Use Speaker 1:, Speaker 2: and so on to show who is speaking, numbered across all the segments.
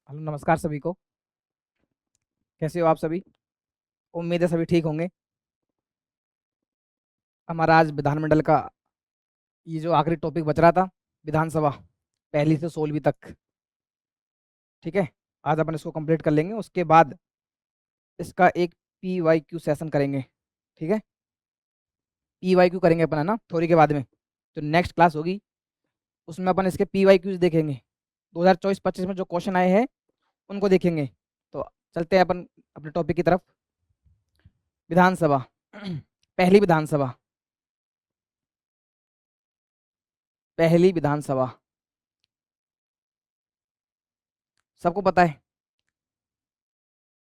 Speaker 1: Hello, नमस्कार सभी को। कैसे हो आप सभी? उम्मीद है सभी ठीक होंगे। हमारा आज विधानमंडल का ये जो आखिरी टॉपिक बच रहा था, विधानसभा पहली से 16वीं तक। ठीक है, आज अपन इसको कंप्लीट कर लेंगे। उसके बाद इसका एक PYQ सेशन करेंगे। ठीक है, PYQ करेंगे अपन, है ना, थोड़ी के बाद में जो नेक्स्ट क्लास होगी उसमें अपन इसके PYQs देखेंगे। 2024-25 में जो क्वेश्चन आए हैं उनको देखेंगे। तो चलते हैं अपन अपने टॉपिक की तरफ। विधानसभा पहली विधानसभा, पहली विधानसभा सबको पता है,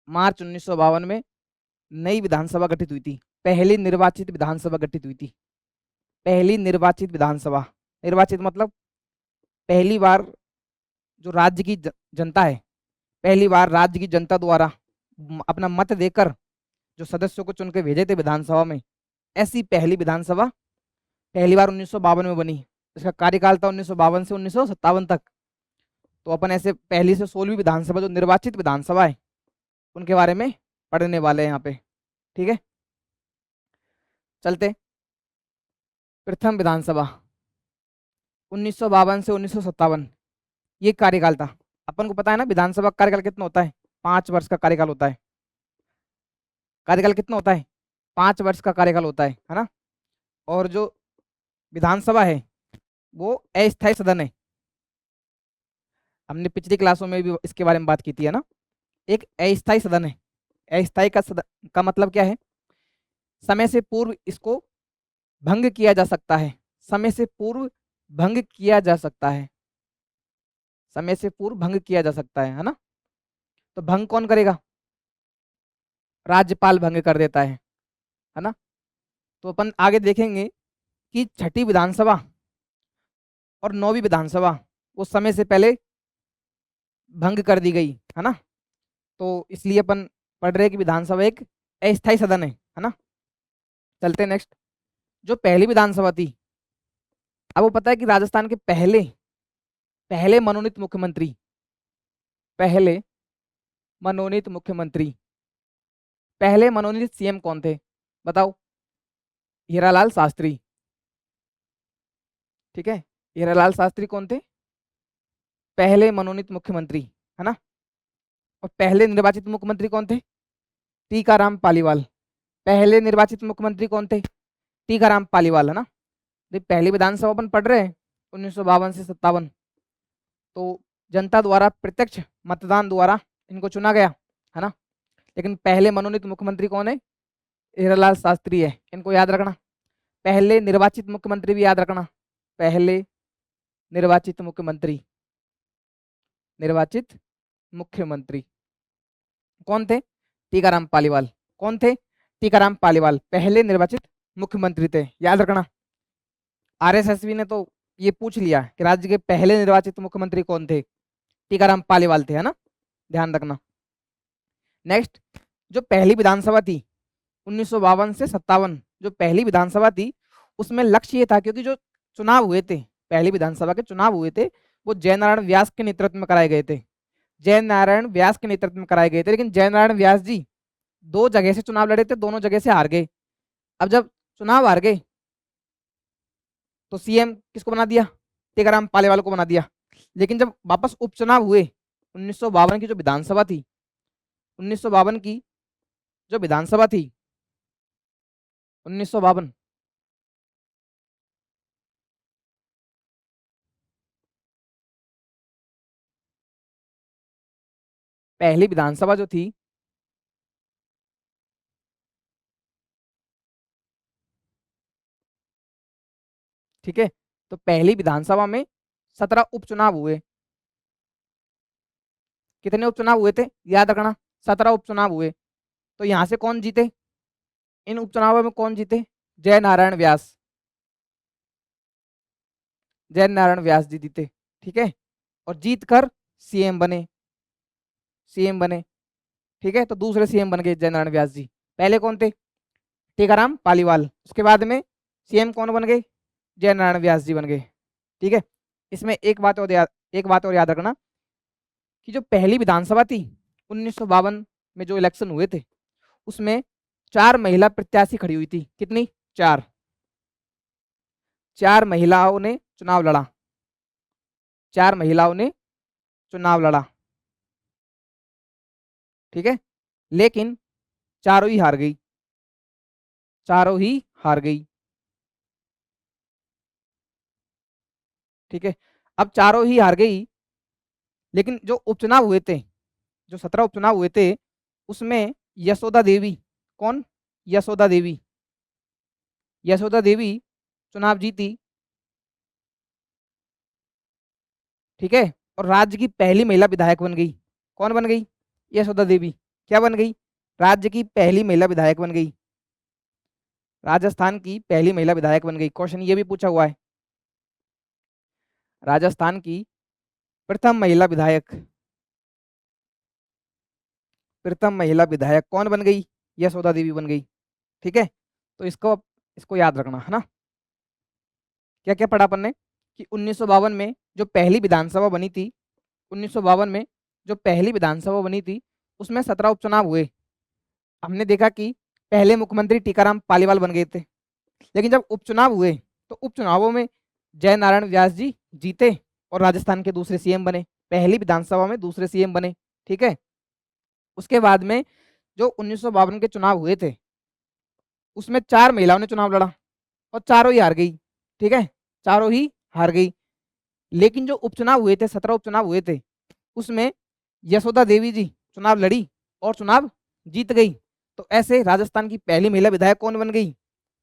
Speaker 1: मार्च 1952 में नई विधानसभा गठित हुई थी। पहली निर्वाचित विधानसभा गठित हुई थी। पहली निर्वाचित विधानसभा, निर्वाचित मतलब पहली बार जो राज्य की जनता है, पहली बार राज्य की जनता द्वारा अपना मत देकर जो सदस्यों को चुन के भेजे थे विधानसभा में, ऐसी पहली विधानसभा पहली बार 1952 में बनी। इसका कार्यकाल था 1952 से 1957 तक। तो अपन ऐसे पहली से 16वीं विधानसभा जो निर्वाचित विधानसभा है उनके बारे में पढ़ने वाले हैं यहाँ पे। ठीक है, चलते। प्रथम विधानसभा 1952 से 1957, ये कार्यकाल था। अपन को पता है ना विधानसभा का कार्यकाल कितना होता है? 5 वर्ष का कार्यकाल होता है। कार्यकाल कितना होता है? 5 वर्ष का कार्यकाल होता है ना। और जो विधानसभा है वो अस्थायी सदन है। हमने पिछली क्लासों में भी इसके बारे में बात की थी, है ना। एक अस्थायी सदन है। अस्थायी का सदन का मतलब क्या है? समय से पूर्व इसको भंग किया जा सकता है। समय से पूर्व भंग किया जा सकता है। समय से पूर्व भंग किया जा सकता है ना। तो भंग कौन करेगा? राज्यपाल भंग कर देता है ना। तो अपन आगे देखेंगे कि छठी विधानसभा और 9वीं विधानसभा वो समय से पहले भंग कर दी गई, है ना। तो इसलिए अपन पढ़ रहे हैं कि विधानसभा एक अस्थायी सदन है ना। चलते नेक्स्ट। जो पहली विधानसभा थी, अब वो पता है कि राजस्थान के पहले पहले मनोनीत मुख्यमंत्री, पहले मनोनीत मुख्यमंत्री, पहले मनोनीत CM कौन थे? बताओ। हीरालाल शास्त्री। ठीक है, हीरालाल शास्त्री कौन थे? पहले मनोनीत मुख्यमंत्री, है ना। और पहले निर्वाचित मुख्यमंत्री कौन थे? टीकाराम पालीवाल। पहले निर्वाचित मुख्यमंत्री कौन थे? टीकाराम पालीवाल, है ना। पहली विधानसभा अपन पढ़ रहे हैं 1952 से 57। तो जनता द्वारा प्रत्यक्ष मतदान द्वारा इनको चुना गया, है ना। लेकिन पहले मनोनीत मुख्यमंत्री कौन है? हीरालाल शास्त्री है। इनको याद रखना। पहले निर्वाचित मुख्यमंत्री भी याद रखना। पहले निर्वाचित मुख्यमंत्री, निर्वाचित मुख्यमंत्री कौन थे? टीकाराम पालीवाल। कौन थे? टीकाराम पालीवाल पहले निर्वाचित मुख्यमंत्री थे, याद रखना। RSSB ने तो ये पूछ लिया कि राज्य के पहले निर्वाचित मुख्यमंत्री कौन थे? टीकाराम पालीवाल थे, है ना, ध्यान रखना। नेक्स्ट, जो पहली विधानसभा थी 1952 से 57, जो पहली विधानसभा थी उसमें लक्ष्य ये था, क्योंकि जो चुनाव हुए थे, पहली विधानसभा के चुनाव हुए थे वो जयनारायण व्यास के नेतृत्व में कराए गए थे। जयनारायण व्यास के नेतृत्व में कराए गए थे। लेकिन जयनारायण व्यास जी 2 जगह से चुनाव लड़े थे, दोनों जगह से हार गए। अब जब चुनाव हार गए तो CM किसको बना दिया? टीकाराम पालीवाल को बना दिया। लेकिन जब वापस उपचुनाव हुए 1952 की जो विधानसभा थी, 1952 की जो विधानसभा थी, 1952, पहली विधानसभा जो थी, ठीक है, तो पहली विधानसभा में 17 उपचुनाव हुए। कितने उपचुनाव हुए थे? याद रखना, 17 उपचुनाव हुए। तो यहां से कौन जीते? इन उपचुनावों में कौन जीते? जय नारायण व्यास। जय नारायण व्यास जी जीते, ठीक है। और जीत कर CM बने, CM बने। ठीक है, तो दूसरे CM बन गए जय नारायण व्यास जी। पहले कौन थे? टीकाराम पालीवाल। उसके बाद में CM कौन बन गए? जय नारायण व्यास जी बन गए। ठीक है, इसमें एक बात और याद रखना कि जो पहली विधानसभा थी 1952 में जो इलेक्शन हुए थे उसमें 4 महिला प्रत्याशी खड़ी हुई थी। कितनी? 4 महिलाओं ने चुनाव लड़ा। 4 महिलाओं ने चुनाव लड़ा, ठीक है, लेकिन चारों ही हार गई। चारों ही हार गई, ठीक है। अब चारों ही हार गई, लेकिन जो उपचुनाव हुए थे, जो 17 उपचुनाव हुए थे उसमें यशोदा देवी, कौन? यशोदा देवी, यशोदा देवी चुनाव जीती, ठीक है, और राज्य की पहली महिला विधायक बन गई। कौन बन गई? यशोदा देवी। क्या बन गई? राज्य की पहली महिला विधायक बन गई। राजस्थान की पहली महिला विधायक बन गई। क्वेश्चन ये भी पूछा हुआ है, राजस्थान की प्रथम महिला विधायक, प्रथम महिला विधायक कौन बन गई? यशोदा देवी बन गई, ठीक है। तो इसको इसको याद रखना है ना। क्या क्या पढ़ा अपन ने कि 1952 में जो पहली विधानसभा बनी थी, 1952 में जो पहली विधानसभा बनी थी उसमें 17 उपचुनाव हुए। हमने देखा कि पहले मुख्यमंत्री टीकाराम पालीवाल बन गए थे, लेकिन जब उपचुनाव हुए तो उपचुनावों में जय नारायण व्यास जी जीते और राजस्थान के दूसरे सीएम बने। पहली विधानसभा में दूसरे सीएम बने, ठीक है। उसके बाद में जो 1952 के चुनाव हुए थे उसमें 4 महिलाओं ने चुनाव लड़ा और चारों ही हार गई, ठीक है, चारों ही हार गई। लेकिन जो उपचुनाव हुए थे, 17 उपचुनाव हुए थे, उसमें यशोदा देवी जी चुनाव लड़ी और चुनाव जीत गई। तो ऐसे राजस्थान की पहली महिला विधायक कौन बन गई?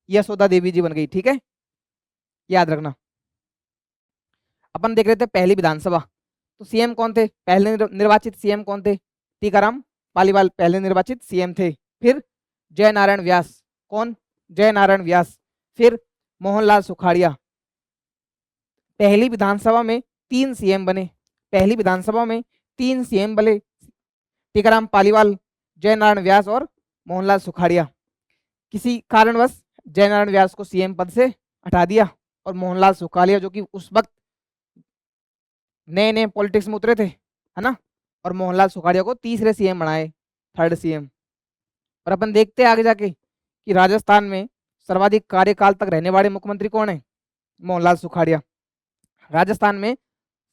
Speaker 1: यशोदा देवी जी बन गई, ठीक है, याद रखना। अपन देख रहे थे पहली विधानसभा, तो सीएम कौन थे? पहले निर्वाचित सीएम कौन थे? टीकाराम पालीवाल पहले निर्वाचित सीएम थे। फिर जय नारायण व्यास, कौन? जय नारायण व्यास। फिर मोहनलाल सुखाड़िया। पहली विधानसभा में 3 सीएम बने, पहली विधानसभा में 3 सीएम बने, टीकाराम पालीवाल, जय नारायण व्यास और मोहनलाल सुखाड़िया। किसी कारणवश जय नारायण व्यास को सीएम पद से हटा दिया और मोहनलाल सुखाड़िया जो कि उस वक्त नए नए पॉलिटिक्स में उतरे थे, है ना, और मोहनलाल सुखाड़िया को तीसरे सीएम बनाए, थर्ड सीएम। और अपन देखते हैं आगे जाके कि राजस्थान में सर्वाधिक कार्यकाल तक रहने वाले मुख्यमंत्री कौन है? मोहनलाल सुखाड़िया। राजस्थान में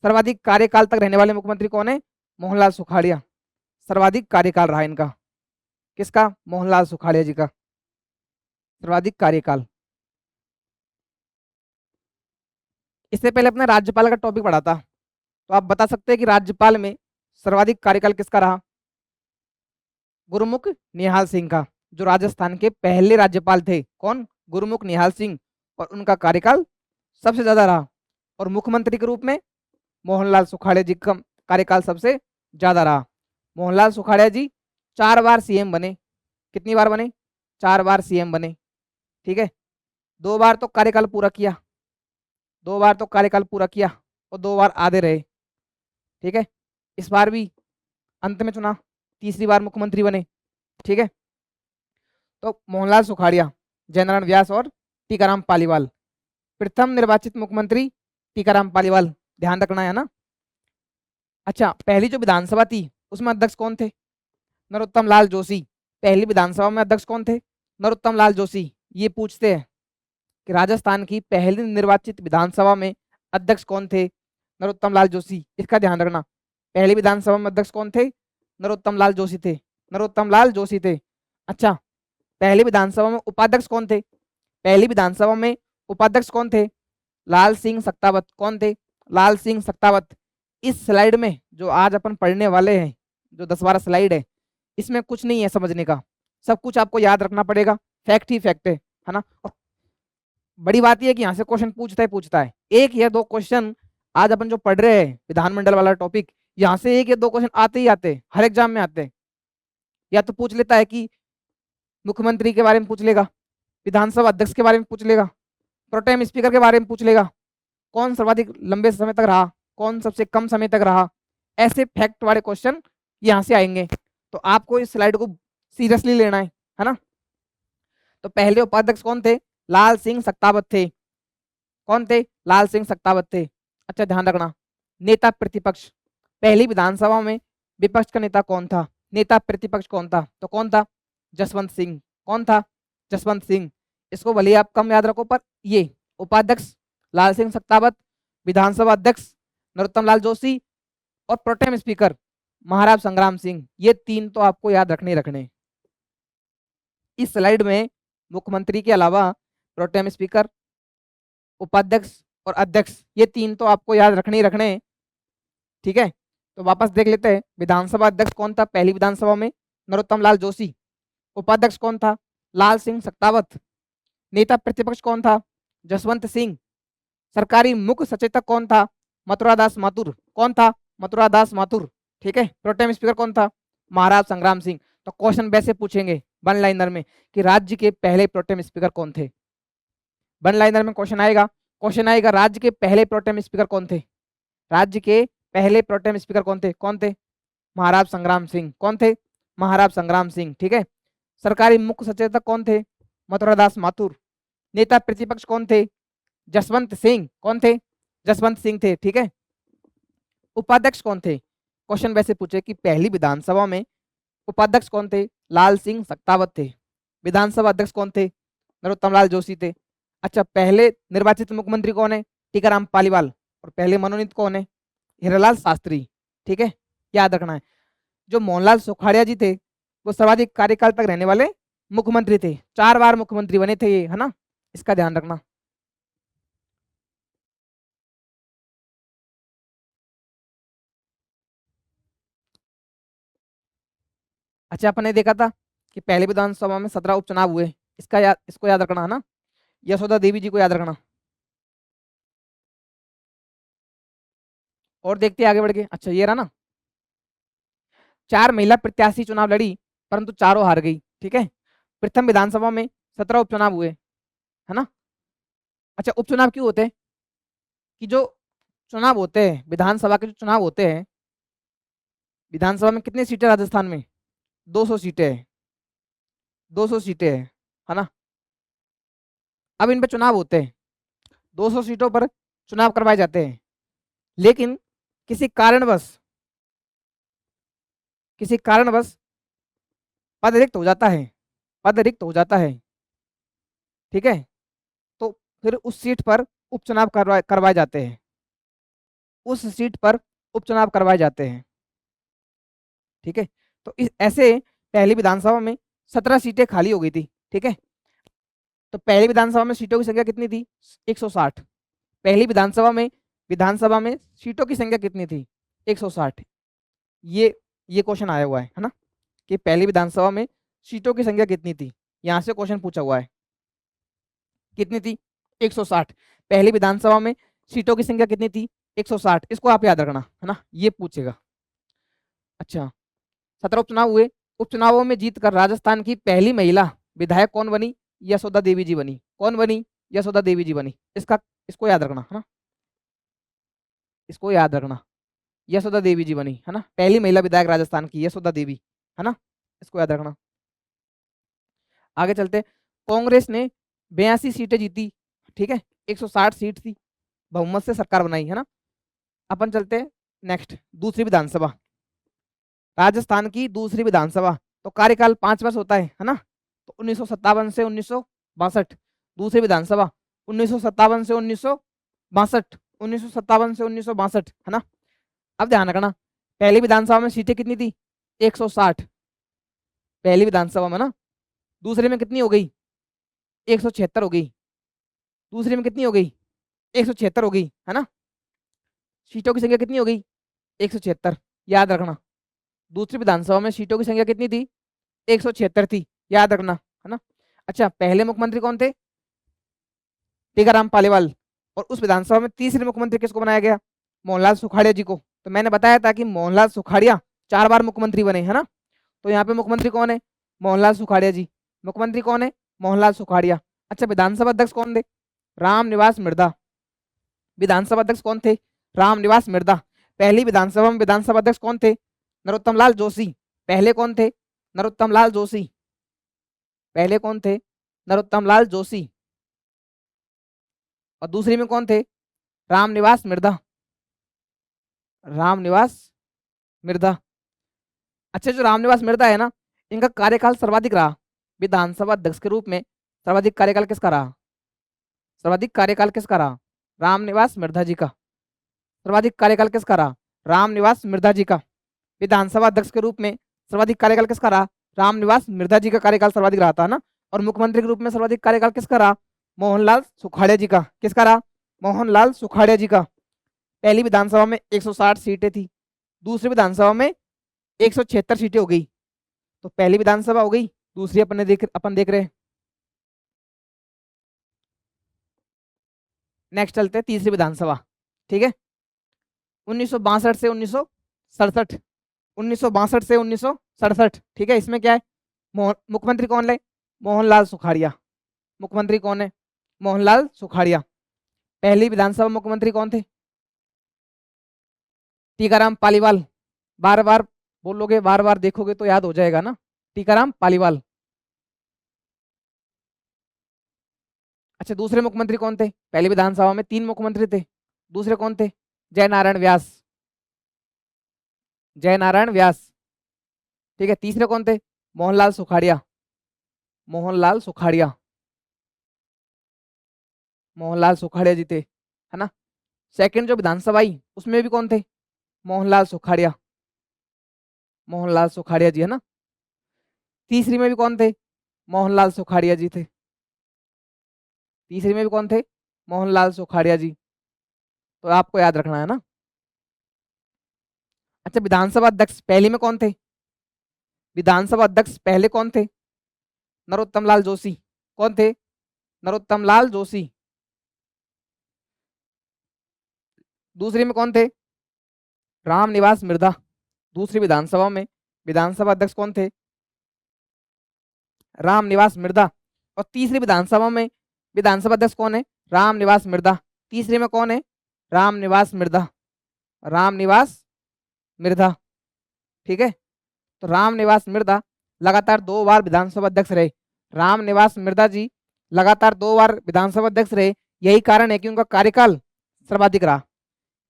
Speaker 1: सर्वाधिक कार्यकाल तक रहने वाले मुख्यमंत्री कौन है? मोहनलाल सुखाड़िया। सर्वाधिक कार्यकाल रहा इनका, किसका? मोहनलाल सुखाड़िया जी का सर्वाधिक कार्यकाल। इससे पहले अपने राज्यपाल का टॉपिक पढ़ा था, तो आप बता सकते हैं कि राज्यपाल में सर्वाधिक कार्यकाल किसका रहा? गुरुमुख निहाल सिंह का, जो राजस्थान के पहले राज्यपाल थे। कौन? गुरुमुख निहाल सिंह, और उनका कार्यकाल सबसे ज्यादा रहा। और मुख्यमंत्री के रूप में मोहनलाल सुखाड़िया जी का कार्यकाल सबसे ज्यादा रहा। मोहनलाल सुखाड़िया जी 4 बार सीएम बने। कितनी बार बने? 4 बार सीएम बने, ठीक है। 2 बार तो कार्यकाल पूरा किया, 2 बार तो कार्यकाल पूरा किया और 2 बार आधे रहे, ठीक है। इस बार भी अंत में चुना, तीसरी बार मुख्यमंत्री बने, ठीक है। तो मोहनलाल सुखाड़िया, जयनारायण व्यास और टीकाराम पालीवाल। प्रथम निर्वाचित मुख्यमंत्री टीकाराम पालीवाल, ध्यान रखना है ना। अच्छा, पहली जो विधानसभा थी उसमें अध्यक्ष कौन थे? नरोत्तम लाल जोशी। पहली विधानसभा में अध्यक्ष कौन थे? नरोत्तम लाल जोशी। ये पूछते हैं कि राजस्थान की पहली निर्वाचित विधानसभा में अध्यक्ष कौन थे? नरोत्तम लाल जोशी। इसका ध्यान रखना, पहली विधानसभा में अध्यक्ष कौन थे? नरोत्तम लाल जोशी थे, नरोत्तम लाल जोशी थे। अच्छा, पहली विधानसभा में उपाध्यक्ष कौन थे? पहली विधानसभा में उपाध्यक्ष कौन थे? लाल सिंह सक्तावत। कौन थे? लाल सिंह सक्तावत। इस स्लाइड में जो आज अपन पढ़ने वाले हैं, जो 10-12 स्लाइड है, इसमें कुछ नहीं है समझने का, सब कुछ आपको याद रखना पड़ेगा, फैक्ट ही फैक्ट है ना। और बड़ी बात यह है कि यहाँ से क्वेश्चन पूछता है 1 या 2 क्वेश्चन। आज अपन जो पढ़ रहे हैं विधानमंडल वाला टॉपिक, यहाँ से 1 या 2 क्वेश्चन आते ही आते, हर एग्जाम में आते हैं। या तो पूछ लेता है कि मुख्यमंत्री के बारे में पूछ लेगा, विधानसभा अध्यक्ष के बारे में पूछ लेगा, प्रोटेम स्पीकर के बारे में पूछ लेगा, कौन सर्वाधिक लंबे समय तक रहा, कौन सबसे कम समय तक रहा। ऐसे फैक्ट वाले क्वेश्चन यहाँ से आएंगे, तो आपको इस स्लाइड को सीरियसली लेना है ना। तो पहले उपाध्यक्ष कौन थे? लाल सिंह सक्तावत थे। कौन थे? लाल सिंह सक्तावत थे। अच्छा, ध्यान रखना, नेता प्रतिपक्ष, पहली विधानसभा में विपक्ष का नेता कौन था, नेता प्रतिपक्ष कौन था, तो कौन था, जसवंत सिंह। कौन था, जसवंत सिंह। इसको भले आप कम याद रखो, पर ये उपाध्यक्ष लाल सिंह सत्तावत, विधानसभा अध्यक्ष नरोत्तम लाल जोशी और प्रोटेम स्पीकर महाराज संग्राम सिंह, ये तीन तो आपको याद रखने। इस स्लाइड में मुख्यमंत्री के अलावा प्रोटेम स्पीकर, उपाध्यक्ष और अध्यक्ष, ये तीन तो आपको याद रखने। ठीक है, तो वापस देख लेते हैं। विधानसभा अध्यक्ष कौन था पहली विधानसभा में, नरोत्तम लाल जोशी। उपाध्यक्ष कौन था, लाल सिंह सत्तावत। नेता प्रतिपक्ष कौन था, जसवंत सिंह। सरकारी मुख्य सचेतक कौन था, मथुरा दास माथुर। कौन था, मथुरा दास माथुर। ठीक है, प्रोटेम स्पीकर कौन था, महाराज संग्राम सिंह। तो क्वेश्चन वैसे पूछेंगे वन लाइनर में कि राज्य के पहले प्रोटेम स्पीकर कौन थे। वन लाइनर में क्वेश्चन आएगा राज्य के पहले प्रोटेम स्पीकर कौन थे, राज्य के पहले प्रोटेम स्पीकर कौन थे, महाराज संग्राम सिंह। कौन थे, महाराज संग्राम सिंह। ठीक है, सरकारी मुख्य सचेतक कौन थे, मथुरा दास माथुर। नेता प्रतिपक्ष कौन थे, जसवंत सिंह। कौन थे, जसवंत सिंह थे। ठीक है, उपाध्यक्ष कौन थे, क्वेश्चन वैसे पूछे कि पहली विधानसभा में उपाध्यक्ष कौन थे, लाल सिंह सत्तावत थे। विधानसभा अध्यक्ष कौन थे, नरोत्तम लाल जोशी थे। अच्छा, पहले निर्वाचित मुख्यमंत्री कौन है, टीकाराम पालीवाल। और पहले मनोनीत कौन है, हीरालाल शास्त्री। ठीक है, याद रखना है। जो मोहनलाल सुखाड़िया जी थे वो सर्वाधिक कार्यकाल तक रहने वाले मुख्यमंत्री थे, 4 बार मुख्यमंत्री बने थे ये, है ना, इसका ध्यान रखना। अच्छा, अपने देखा था कि पहले विधानसभा में 17 उपचुनाव हुए, इसको याद रखना है ना। यशोदा देवी जी को याद रखना। और देखते आगे बढ़ के। अच्छा, ये रहा ना, 4 महिला प्रत्याशी चुनाव लड़ी परंतु चारों हार गई। ठीक है, प्रथम विधानसभा में 17 उपचुनाव हुए, है ना। अच्छा, उपचुनाव क्यों होते हैं, कि जो चुनाव होते हैं विधानसभा के, जो चुनाव होते हैं विधानसभा में, कितनी सीटें राजस्थान में, 200 सीटें हैं, 200 सीटें हैं, है ना। अब इन पे चुनाव होते हैं, 200 सीटों पर चुनाव करवाए जाते हैं, लेकिन किसी कारणवश पद रिक्त हो जाता है, पद रिक्त हो जाता है। ठीक है, तो फिर उस सीट पर उपचुनाव करवाए जाते हैं, उस सीट पर उपचुनाव करवाए जाते हैं। ठीक है, तो ऐसे पहली विधानसभा में 17 सीटें खाली हो गई थी। ठीक है, तो पहली विधानसभा में सीटों की संख्या कितनी थी, 160। पहली विधानसभा में सीटों की संख्या कितनी थी, 160। ये क्वेश्चन आया हुआ है ना, कि पहली विधानसभा में सीटों की संख्या कितनी थी, यहां से क्वेश्चन पूछा हुआ है। कितनी थी, 160। पहली विधानसभा में सीटों की संख्या कितनी थी, 160। इसको आप याद रखना, है ना, ये पूछेगा। अच्छा, 17 उपचुनाव हुए, उपचुनावों में जीतकर राजस्थान की पहली महिला विधायक कौन बनी, यशोदा देवी जी बनी। कौन बनी, यशोदा देवी जी बनी। इसको याद रखना, है ना, इसको याद रखना, यशोदा देवी जी बनी, है ना, पहली महिला विधायक राजस्थान की यशोदा देवी, है ना, इसको याद रखना। आगे चलते, कांग्रेस ने 82 सीटें जीती। ठीक है, 160 सीट थी, बहुमत से सरकार बनाई, है ना। अपन चलते हैं नेक्स्ट, दूसरी विधानसभा, राजस्थान की दूसरी विधानसभा। तो कार्यकाल 5 वर्ष होता है ना। तो 1957 से 1962 दूसरी विधानसभा, 1957 से 1962, 1957 से 1962, है ना। अब ध्यान रखना, पहली विधानसभा में सीटें कितनी थी, 160 पहली विधानसभा में ना। दूसरे में कितनी हो गई, 176 हो गई। दूसरे में कितनी हो गई, 176 हो गई, है ना। सीटों की संख्या कितनी हो गई, 176, याद रखना। दूसरी विधानसभा में सीटों की संख्या कितनी थी, 176 थी, याद रखना, है ना। अच्छा, पहले मुख्यमंत्री कौन थे, टीकाराम पालीवाल। और उस विधानसभा में तीसरे मुख्यमंत्री किसको बनाया गया, मोहनलाल सुखाड़िया जी को। तो मैंने बताया था कि मोहनलाल सुखाड़िया 4 बार मुख्यमंत्री बने, है ना। तो यहाँ पे मुख्यमंत्री कौन है, मोहनलाल सुखाड़िया जी। मुख्यमंत्री कौन है, मोहनलाल सुखाड़िया। अच्छा, विधानसभा अध्यक्ष कौन थे, रामनिवास मिर्धा। विधानसभा अध्यक्ष कौन थे, रामनिवास मिर्धा। पहली विधानसभा में विधानसभा अध्यक्ष कौन थे, नरोत्तम लाल जोशी। पहले कौन थे, नरोत्तम लाल जोशी। पहले कौन थे, नरोत्तम लाल जोशी। और दूसरी में कौन थे, रामनिवास मिर्धा, रामनिवास मिर्धा। अच्छा, जो रामनिवास मिर्धा है ना, इनका कार्यकाल सर्वाधिक रहा विधानसभा अध्यक्ष के रूप में। सर्वाधिक कार्यकाल किसका रहा? सर्वाधिक कार्यकाल किसका रहा? रामनिवास मिर्धा जी का। सर्वाधिक कार्यकाल किसका रहा? रामनिवास मिर्धा जी का। विधानसभा अध्यक्ष के रूप में सर्वाधिक कार्यकाल किसका रहा? रामनिवास मिर्धा जी का कार्यकाल सर्वाधिक रहा था ना। और मुख्यमंत्री के रूप में सर्वाधिक कार्यकाल किसका रहा? मोहनलाल सुखाड़िया जी का। किसका रहा? मोहनलाल सुखाड़िया जी का। पहली विधानसभा में 160 सीटें थी, दूसरी विधानसभा में 176 सीटें हो गई। तो पहली विधानसभा हो गई, दूसरी अपन देख रहे हैं। नेक्स्ट चलते हैं तीसरी विधानसभा। ठीक है, 1962 से 1967, 1962 से 1967। ठीक है, इसमें क्या है? मुख्यमंत्री कौन है? मोहनलाल सुखाड़िया। मुख्यमंत्री कौन है? मोहनलाल सुखाड़िया। पहली विधानसभा मुख्यमंत्री कौन थे? टीकाराम पालीवाल। बार बार बोलोगे, बार बार देखोगे तो याद हो जाएगा ना। टीकाराम पालीवाल। अच्छा, दूसरे मुख्यमंत्री कौन थे? पहली विधानसभा में 3 मुख्यमंत्री थे, दूसरे कौन थे? जयनारायण व्यास। जयनारायण व्यास। ठीक है, तीसरे कौन थे? मोहनलाल सुखाड़िया। मोहनलाल सुखाड़िया। मोहनलाल सुखाड़िया जी थे, है ना। सेकंड जो विधानसभा आई उसमें भी कौन थे? मोहनलाल सुखाड़िया। मोहनलाल सुखाड़िया जी, है ना। तीसरी में भी कौन थे? मोहनलाल सुखाड़िया जी थे। तीसरी में भी कौन थे? मोहनलाल सुखाड़िया जी। तो आपको याद रखना है ना। अच्छा, विधानसभा अध्यक्ष पहले में कौन थे? विधानसभा अध्यक्ष पहले कौन थे? नरोत्तम लाल जोशी। कौन थे? नरोत्तम लाल जोशी। दूसरी में कौन थे? रामनिवास मिर्धा। दूसरी विधानसभा में विधानसभा अध्यक्ष कौन थे? रामनिवास मिर्धा। और तीसरी विधानसभा में विधानसभा अध्यक्ष कौन है? रामनिवास मिर्धा। तीसरे में कौन है? रामनिवास मिर्धा। रामनिवास मिर्धा। ठीक है, तो रामनिवास मिर्धा लगातार 2 बार विधानसभा अध्यक्ष रहे। रामनिवास मिर्धा जी लगातार 2 बार विधानसभा अध्यक्ष रहे। यही कारण है कि उनका कार्यकाल सर्वाधिक रहा।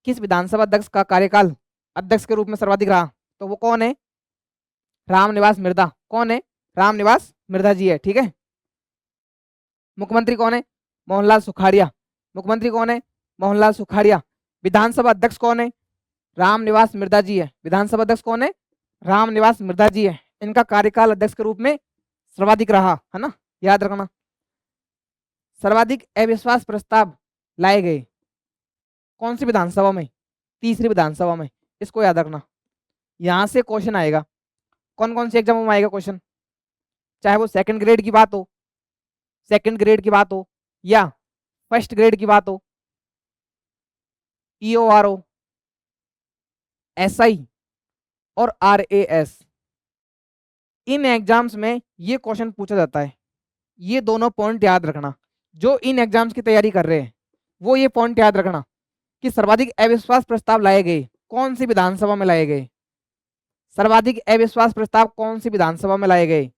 Speaker 1: किस विधानसभा अध्यक्ष का कार्यकाल अध्यक्ष के रूप में सर्वाधिक रहा? तो वो कौन है? रामनिवास मिर्धा। कौन है? रामनिवास मिर्धा जी है। ठीक है, मुख्यमंत्री कौन है? मोहनलाल सुखाड़िया। मुख्यमंत्री कौन है? मोहनलाल सुखाड़िया। विधानसभा अध्यक्ष कौन है? रामनिवास मिर्धा जी है। विधानसभा अध्यक्ष कौन है? रामनिवास मिर्धा जी है। इनका कार्यकाल अध्यक्ष के रूप में सर्वाधिक रहा, है ना, याद रखना। सर्वाधिक अविश्वास प्रस्ताव लाए गए कौन सी विधानसभा में? तीसरी विधानसभा में। इसको याद रखना, यहां से क्वेश्चन आएगा। कौन कौन से एग्जाम में आएगा क्वेश्चन? चाहे वो सेकंड ग्रेड की बात हो, सेकंड ग्रेड की बात हो, या फर्स्ट ग्रेड की बात हो, ईओआरओ, एसआई और आरएएस, इन एग्जाम्स में ये क्वेश्चन पूछा जाता है। ये दोनों पॉइंट याद रखना। जो इन एग्जाम्स की तैयारी कर रहे हैं वो ये पॉइंट याद रखना कि सर्वाधिक अविश्वास प्रस्ताव लाए गए कौन सी विधानसभा में लाए गए। सर्वाधिक अविश्वास प्रस्ताव कौन सी विधानसभा में लाए गए?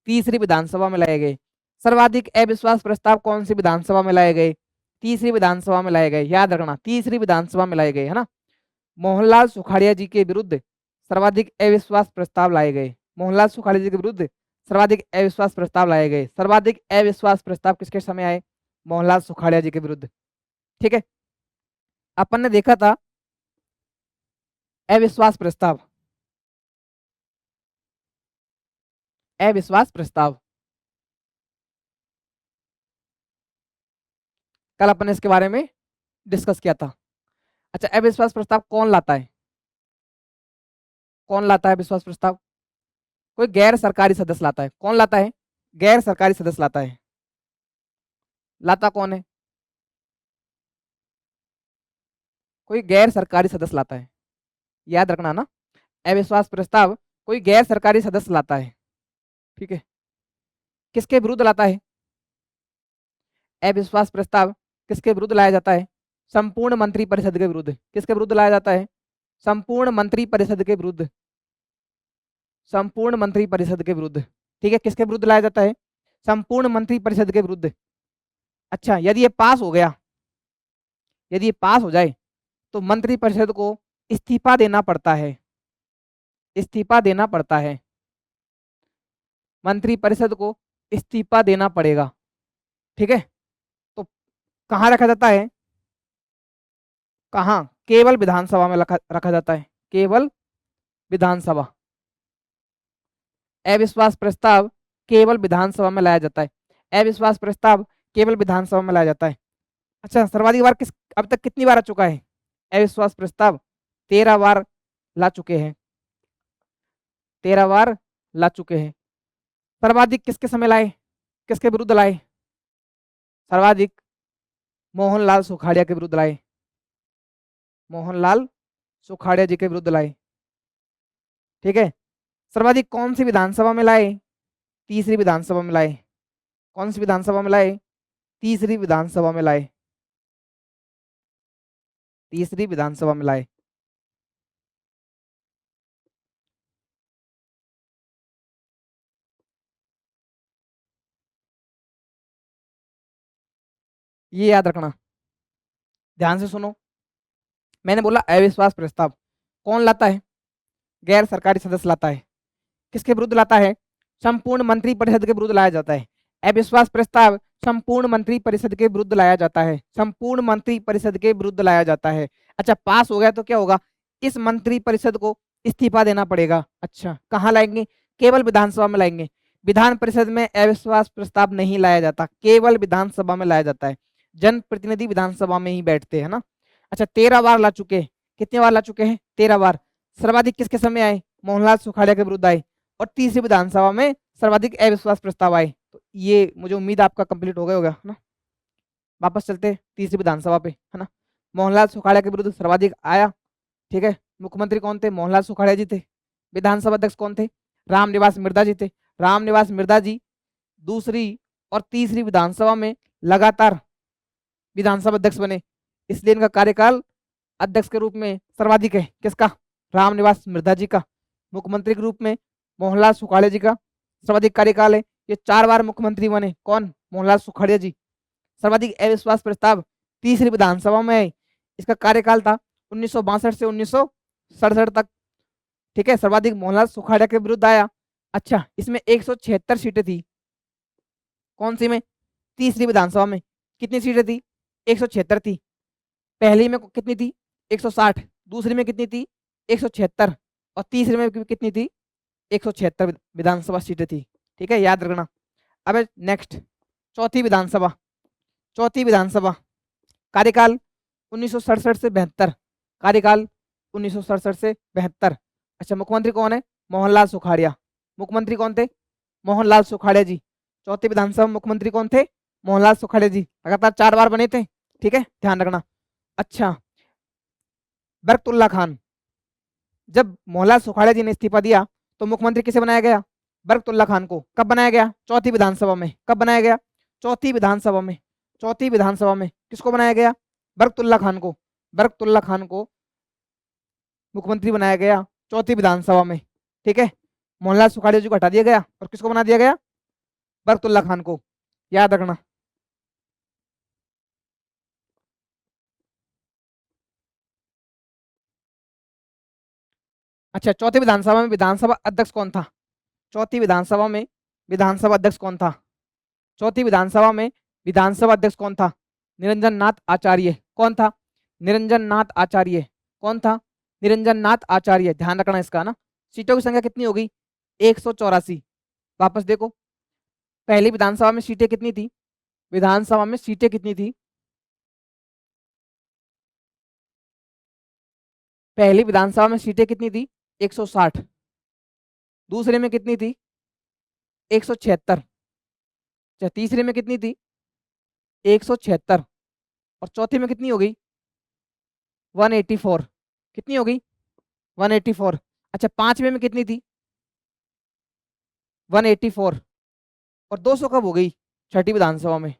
Speaker 1: तीसरी विधानसभा में लाए गए। सर्वाधिक अविश्वास प्रस्ताव कौन सी विधानसभा में लाए गए? तीसरी विधानसभा में लाए गए। याद रखना, तीसरी विधानसभा में लाए गए, है ना। मोहनलाल सुखाड़िया जी के विरुद्ध सर्वाधिक अविश्वास प्रस्ताव लाए गए। मोहनलाल सुखाड़िया जी के विरुद्ध सर्वाधिक अविश्वास प्रस्ताव लाए गए। सर्वाधिक अविश्वास प्रस्ताव किसके समय आए? मोहनलाल सुखाड़िया जी के विरुद्ध। ठीक है, अपन ने देखा था अविश्वास प्रस्ताव, अविश्वास प्रस्ताव कल अपन ने इसके बारे में डिस्कस किया था। अच्छा, अविश्वास प्रस्ताव कौन लाता है? कौन लाता है अविश्वास प्रस्ताव? कोई गैर सरकारी सदस्य लाता है। कौन लाता है? गैर सरकारी सदस्य लाता है। लाता कौन है? कोई गैर सरकारी सदस्य लाता है। याद रखना ना, अविश्वास प्रस्ताव कोई गैर सरकारी सदस्य लाता है। ठीक है, किसके विरुद्ध लाता है? अविश्वास प्रस्ताव किसके विरुद्ध लाया जाता है? संपूर्ण मंत्री परिषद के विरुद्ध। किसके विरुद्ध लाया जाता है? संपूर्ण मंत्री परिषद के विरुद्ध। संपूर्ण मंत्री परिषद के विरुद्ध। ठीक है, किसके विरुद्ध लाया जाता है? संपूर्ण मंत्री परिषद के विरुद्ध। अच्छा, यदि ये पास हो गया, यदि ये पास हो जाए तो मंत्री परिषद को इस्तीफा देना पड़ता है। इस्तीफा देना पड़ता है, मंत्रिपरिषद को इस्तीफा देना पड़ेगा। ठीक है, तो कहाँ रखा जाता है, कहाँ, केवल विधानसभा में रखा जाता है, केवल विधानसभा। अविश्वास प्रस्ताव केवल विधानसभा में लाया जाता है, अविश्वास प्रस्ताव केवल विधानसभा में लाया जाता है। अच्छा, सर्वाधिक बार अब तक कितनी बार आ चुका है अविश्वास प्रस्ताव? 13 बार ला चुके हैं, 13 बार ला चुके हैं। सर्वाधिक किसके समय लाए, किसके विरुद्ध लाए? सर्वाधिक मोहनलाल सुखाड़िया के विरुद्ध लाए, मोहनलाल सुखाड़िया जी के विरुद्ध लाए। ठीक है, सर्वाधिक कौन सी विधानसभा में लाए? तीसरी विधानसभा में लाए। कौन सी विधानसभा में लाए? तीसरी विधानसभा में लाए, तीसरी विधानसभा में लाए। ये याद रखना, ध्यान से सुनो। मैंने बोला अविश्वास प्रस्ताव कौन लाता है? गैर सरकारी सदस्य लाता है। किसके विरुद्ध लाता है? संपूर्ण मंत्रिपरिषद के विरुद्ध लाया जाता है। अविश्वास प्रस्ताव संपूर्ण मंत्रिपरिषद के विरुद्ध लाया जाता है, संपूर्ण मंत्रिपरिषद के विरुद्ध लाया जाता है। अच्छा, पास हो गया तो क्या होगा? इस मंत्रिपरिषद को इस्तीफा देना पड़ेगा। अच्छा, कहाँ लाएंगे? केवल विधानसभा में लाएंगे। विधान परिषद में अविश्वास प्रस्ताव नहीं लाया जाता, केवल विधानसभा में लाया जाता है। जनप्रतिनिधि विधानसभा में ही बैठते हैं ना। अच्छा, 13 बार ला चुके हैं। कितने बार ला चुके हैं? 13 बार। सर्वाधिक किसके समय आए? मोहनलाल सुखाड़िया के विरुद्ध आए। और तीसरी विधानसभा में सर्वाधिक अविश्वास प्रस्ताव आए। तो ये मुझे उम्मीद आपका कंप्लीट हो गया होगा ना। वापस चलते हैं तीसरी विधानसभा पे, है ना। मोहनलाल सुखाड़िया के विरुद्ध सर्वाधिक आया। ठीक है, मुख्यमंत्री कौन थे? मोहनलाल सुखाड़िया जी थे। विधानसभा अध्यक्ष कौन थे? रामनिवास मिर्धा जी थे। रामनिवास मिर्धा जी दूसरी और तीसरी विधानसभा में लगातार विधानसभा अध्यक्ष बने, इसलिए इनका कार्यकाल अध्यक्ष के रूप में सर्वाधिक है। किसका? रामनिवास मिर्धा जी का। मुख्यमंत्री के रूप में मोहनलाल सुखाड़िया जी का सर्वाधिक कार्यकाल है। ये 4 बार मुख्यमंत्री बने। कौन? मोहनलाल सुखाड़िया जी। सर्वाधिक अविश्वास प्रस्ताव तीसरी विधानसभा में है। इसका कार्यकाल था 1962 से 1967 तक। ठीक है, सर्वाधिक मोहनलाल सुखाड़िया के विरुद्ध आया। अच्छा, इसमें 176 सीटें थी। कौन सी में? तीसरी विधानसभा में। कितनी सीटें थी? 176 थी। पहली में कितनी थी? 160। दूसरी में कितनी थी? 176। और तीसरे में कितनी थी? 176 विधानसभा सीटें थी। ठीक है, याद रखना। अब नेक्स्ट चौथी विधानसभा। चौथी विधानसभा कार्यकाल 1967 से 72। कार्यकाल 1967 से 72। अच्छा, मुख्यमंत्री कौन है? मोहनलाल सुखाड़िया। मुख्यमंत्री कौन थे? मोहनलाल सुखाड़िया जी। चौथी विधानसभा मुख्यमंत्री कौन थे? मोहनलाल सुखाड़िया जी। लगातार 4 बार बने थे। ठीक है, ध्यान रखना। अच्छा, बरकतुल्ला खान। जब मोहनलाल सुखाड़िया जी ने इस्तीफा दिया तो मुख्यमंत्री किसे बनाया गया? बरकतुल्ला खान को। कब बनाया गया? चौथी विधानसभा में। कब बनाया गया? चौथी विधानसभा में। चौथी विधानसभा में किसको बनाया गया? बरकतुल्ला खान को। बरकतुल्ला खान को मुख्यमंत्री बनाया गया चौथी विधानसभा में। ठीक है, मोहनलाल सुखाड़िया जी को हटा दिया गया और किसको बना दिया गया? बरकतुल्ला खान को। याद रखना। अच्छा, चौथी विधानसभा में विधानसभा अध्यक्ष कौन था? चौथी विधानसभा में विधानसभा अध्यक्ष कौन था? चौथी विधानसभा में विधानसभा अध्यक्ष कौन था? निरंजन नाथ आचार्य। कौन था? निरंजन नाथ आचार्य। कौन था? निरंजन नाथ आचार्य। ध्यान रखना इसका ना। सीटों की संख्या कितनी होगी? 184। वापस देखो, पहली विधानसभा में सीटें कितनी थी? विधानसभा में सीटें कितनी थी? पहली विधानसभा में सीटें कितनी थी? 160। दूसरे में कितनी थी? 176। अच्छा, तीसरे में कितनी थी? 176। और चौथी में कितनी हो गई? 184। कितनी हो गई? 184। अच्छा, पांचवें में कितनी थी? 184। और 200 कब हो गई? छठी विधानसभा में।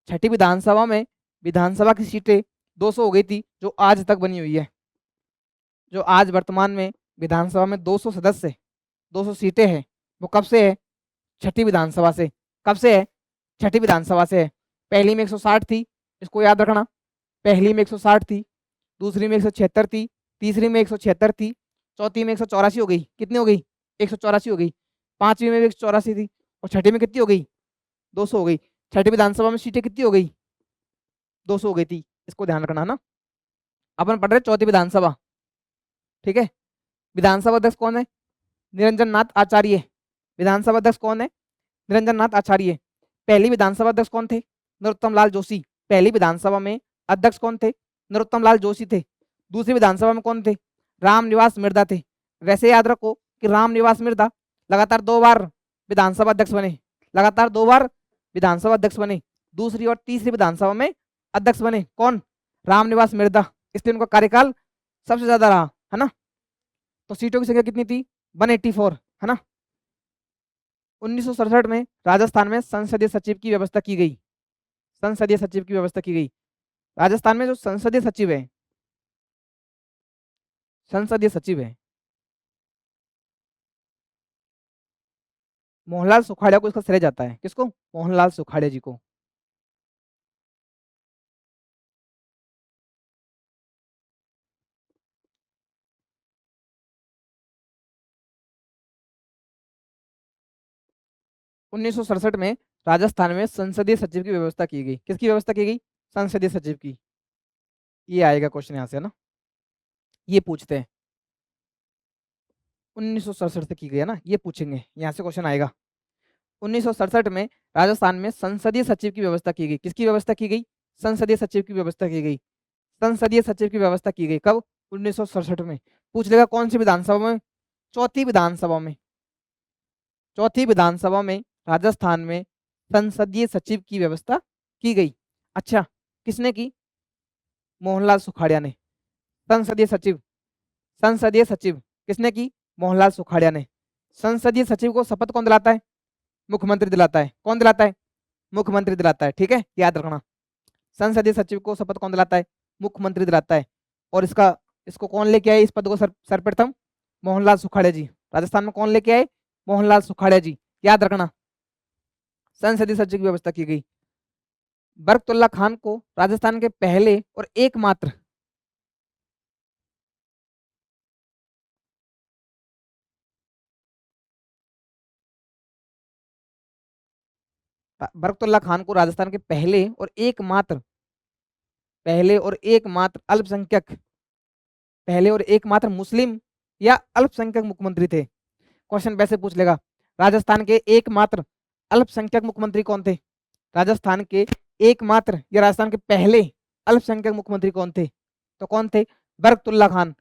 Speaker 1: छठी विधानसभा में विधानसभा की सीटें 200 हो गई थी, जो आज तक बनी हुई है। जो आज वर्तमान में विधानसभा में 200 सदस्य, 200 सीटें हैं, वो कब से है? छठी विधानसभा से। कब से है? छठी विधानसभा से है। पहली में 160 थी, इसको याद रखना। पहली में 160 थी, दूसरी में 176 थी, तीसरी में 176 थी, चौथी में 184 हो गई, कितनी हो गई 184 हो गई, पांचवी में भी 184 थी और छठी में कितनी हो गई 200 हो गई। छठी विधानसभा में सीटें कितनी हो गई 200 हो गई थी, इसको ध्यान रखना है ना। अपन पढ़ रहे चौथी विधानसभा, ठीक है। विधानसभा अध्यक्ष कौन है निरंजन नाथ आचार्य। विधानसभा अध्यक्ष कौन है निरंजन नाथ आचार्य। पहली विधानसभा अध्यक्ष कौन थे नरोत्तम लाल जोशी। पहली विधानसभा में अध्यक्ष कौन थे नरोत्तम लाल जोशी थे। दूसरी विधानसभा में कौन थे रामनिवास मिर्धा थे। वैसे याद रखो कि रामनिवास मिर्धा लगातार 2 बार विधानसभा अध्यक्ष बने, लगातार 2 बार विधानसभा अध्यक्ष बने। दूसरी और तीसरी विधानसभा में अध्यक्ष बने कौन रामनिवास मिर्धा, इसलिए उनका कार्यकाल सबसे ज्यादा रहा, है ना। तो सीटों की संख्या कितनी थी 184, है ना। 1967 में राजस्थान में संसदीय सचिव की व्यवस्था की गई। संसदीय सचिव की व्यवस्था की गई। राजस्थान में जो संसदीय सचिव है, संसदीय सचिव है मोहनलाल सुखाड़िया को इसका श्रेय जाता है। किसको मोहनलाल सुखाड़िया जी को। उन्नीस में राजस्थान में संसदीय सचिव की व्यवस्था की गई। किसकी व्यवस्था की गई संसदीय सचिव की। ये आएगा क्वेश्चन यहाँ से ना, ये पूछते हैं 1967 से की गई है ना, ये पूछेंगे यहाँ से क्वेश्चन आएगा। 1967 में राजस्थान में संसदीय सचिव की व्यवस्था की गई। किसकी व्यवस्था की गई संसदीय सचिव की व्यवस्था की गई। संसदीय सचिव की व्यवस्था की गई कब 1967 में। पूछ लेगा कौन सी विधानसभा में चौथी विधानसभा में। चौथी विधानसभा में राजस्थान में संसदीय सचिव की व्यवस्था की गई। अच्छा किसने की मोहनलाल सुखाड़िया ने। संसदीय सचिव, संसदीय सचिव किसने की मोहनलाल सुखाड़िया ने। संसदीय सचिव को शपथ कौन दिलाता है मुख्यमंत्री दिलाता है। कौन दिलाता है मुख्यमंत्री दिलाता है, ठीक है याद रखना। संसदीय सचिव को शपथ कौन दिलाता है मुख्यमंत्री दिलाता है। और इसको कौन लेके आए इस पद को सर्वप्रथम मोहनलाल सुखाड़िया जी। राजस्थान में कौन लेके आए मोहनलाल सुखाड़िया जी, याद रखना। संसदीय सचिव की व्यवस्था की गई। बरकतुल्ला खान को राजस्थान के पहले और एकमात्र बरकतुल्ला खान को राजस्थान के पहले और एकमात्र अल्पसंख्यक, पहले और एकमात्र मुस्लिम या अल्पसंख्यक मुख्यमंत्री थे। क्वेश्चन वैसे पूछ लेगा राजस्थान के एकमात्र अल्पसंख्यक मुख्यमंत्री कौन थे। राजस्थान के एकमात्र या राजस्थान के पहले अल्पसंख्यक मुख्यमंत्री कौन थे, तो कौन थे बरकतुल्ला खान।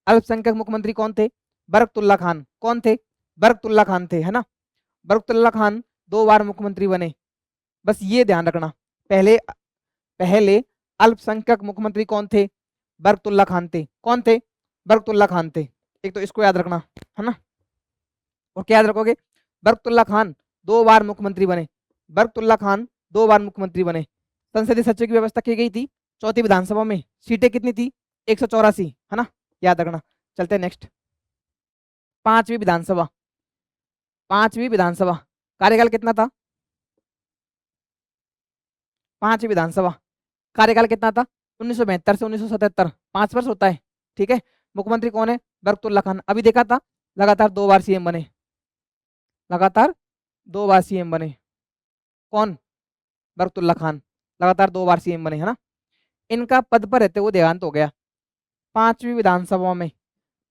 Speaker 1: अल्पसंख्यक मुख्यमंत्री कौन थे बरकतुल्ला खान। कौन थे बरकतुल्ला खान थे, है ना। बरकतुल्ला खान 2 बार मुख्यमंत्री बने, बस ये ध्यान रखना। पहले पहले अल्पसंख्यक मुख्यमंत्री कौन थे बरकतुल्ला खान थे। कौन थे बरकतुल्ला खान थे। एक तो इसको याद रखना, है ना। और क्या याद रखोगे बरकतुल्ला खान 2 बार मुख्यमंत्री बने। बरकतुल्ला खान 2 बार मुख्यमंत्री बने। संसदीय सचिव की व्यवस्था की गई थी चौथी विधानसभा में। सीटें कितनी थी 184, है ना, याद रखना। चलते हैं नेक्स्ट। पांचवी विधानसभा, पांचवी विधानसभा कार्यकाल कितना था। पांचवी विधानसभा कार्यकाल कितना था 1972 से 1977, 5 वर्ष होता है, ठीक है। मुख्यमंत्री कौन है बरकतुल्ला खान। अभी देखा था लगातार 2 बार सीएम बने, लगातार 2 बार सीएम बने। कौन बरकतुल्ला खान लगातार 2 बार सीएम बने, है ना। इनका पद पर रहते हुए देहांत हो गया पांचवी विधानसभा में।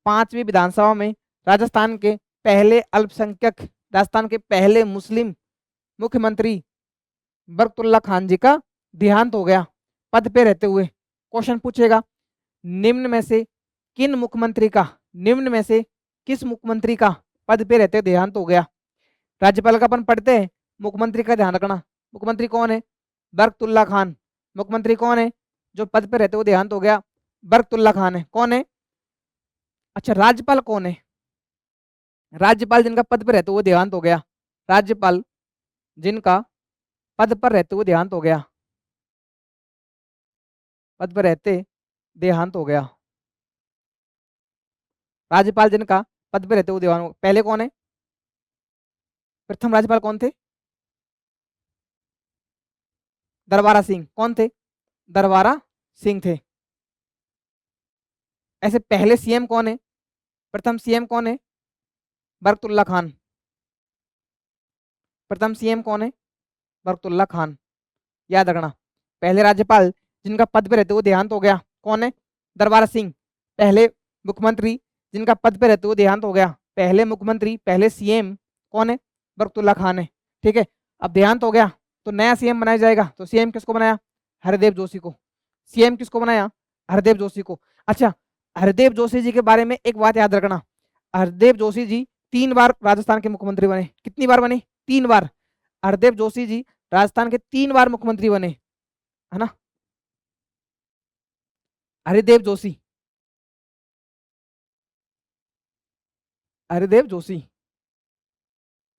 Speaker 1: पांचवी विधानसभा में राजस्थान के पहले अल्पसंख्यक, राजस्थान के पहले मुस्लिम मुख्यमंत्री बरकतुल्ला खान जी का देहांत हो गया पद पे रहते हुए। क्वेश्चन पूछेगा निम्न में से किन मुख्यमंत्री का, निम्न में से किस मुख्यमंत्री का पद पे रहते देहांत हो गया। राज्यपाल का अपन पढ़ते हैं, मुख्यमंत्री का ध्यान रखना। मुख्यमंत्री कौन है बरकतुल्ला खान। मुख्यमंत्री कौन है जो पद पे रहते हुए देहांत हो गया बरकतुल्ला खान है। कौन है अच्छा राज्यपाल कौन है। राज्यपाल जिनका पद पर रहते हुए देहांत हो गया, राज्यपाल जिनका पद पर रहते हुए देहांत हो गया, पद पर रहते देहांत हो गया, राज्यपाल जिनका पद पर रहते हुए देहांत। पहले कौन है प्रथम राज्यपाल कौन थे दरबारा सिंह। कौन थे दरबारा सिंह थे। ऐसे पहले सीएम कौन है, प्रथम सीएम कौन है, बरकतुल्ला खान। प्रथम सीएम कौन है, बरकतुल्ला खान, याद रखना। पहले राज्यपाल जिनका पद पे रहते वो देहांत हो गया, कौन है, दरबारा सिंह। पहले मुख्यमंत्री जिनका पद पे रहते वो देहांत हो गया, पहले मुख्यमंत्री पहले सीएम कौन है, बरकतुल्ला खान है। ठीक है, अब देहांत हो गया तो नया सीएम बनाया जाएगा, तो सीएम किसको बनाया, हरदेव जोशी को। सीएम किसको बनाया, हरदेव जोशी को। अच्छा, हरदेव जोशी जी के बारे में एक बात याद रखना, हरदेव जोशी जी 3 बार राजस्थान के मुख्यमंत्री बने। कितनी बार बने, 3 बार। हरदेव जोशी जी राजस्थान के 3 बार मुख्यमंत्री बने, है ना। हरिदेव जोशी, हरिदेव जोशी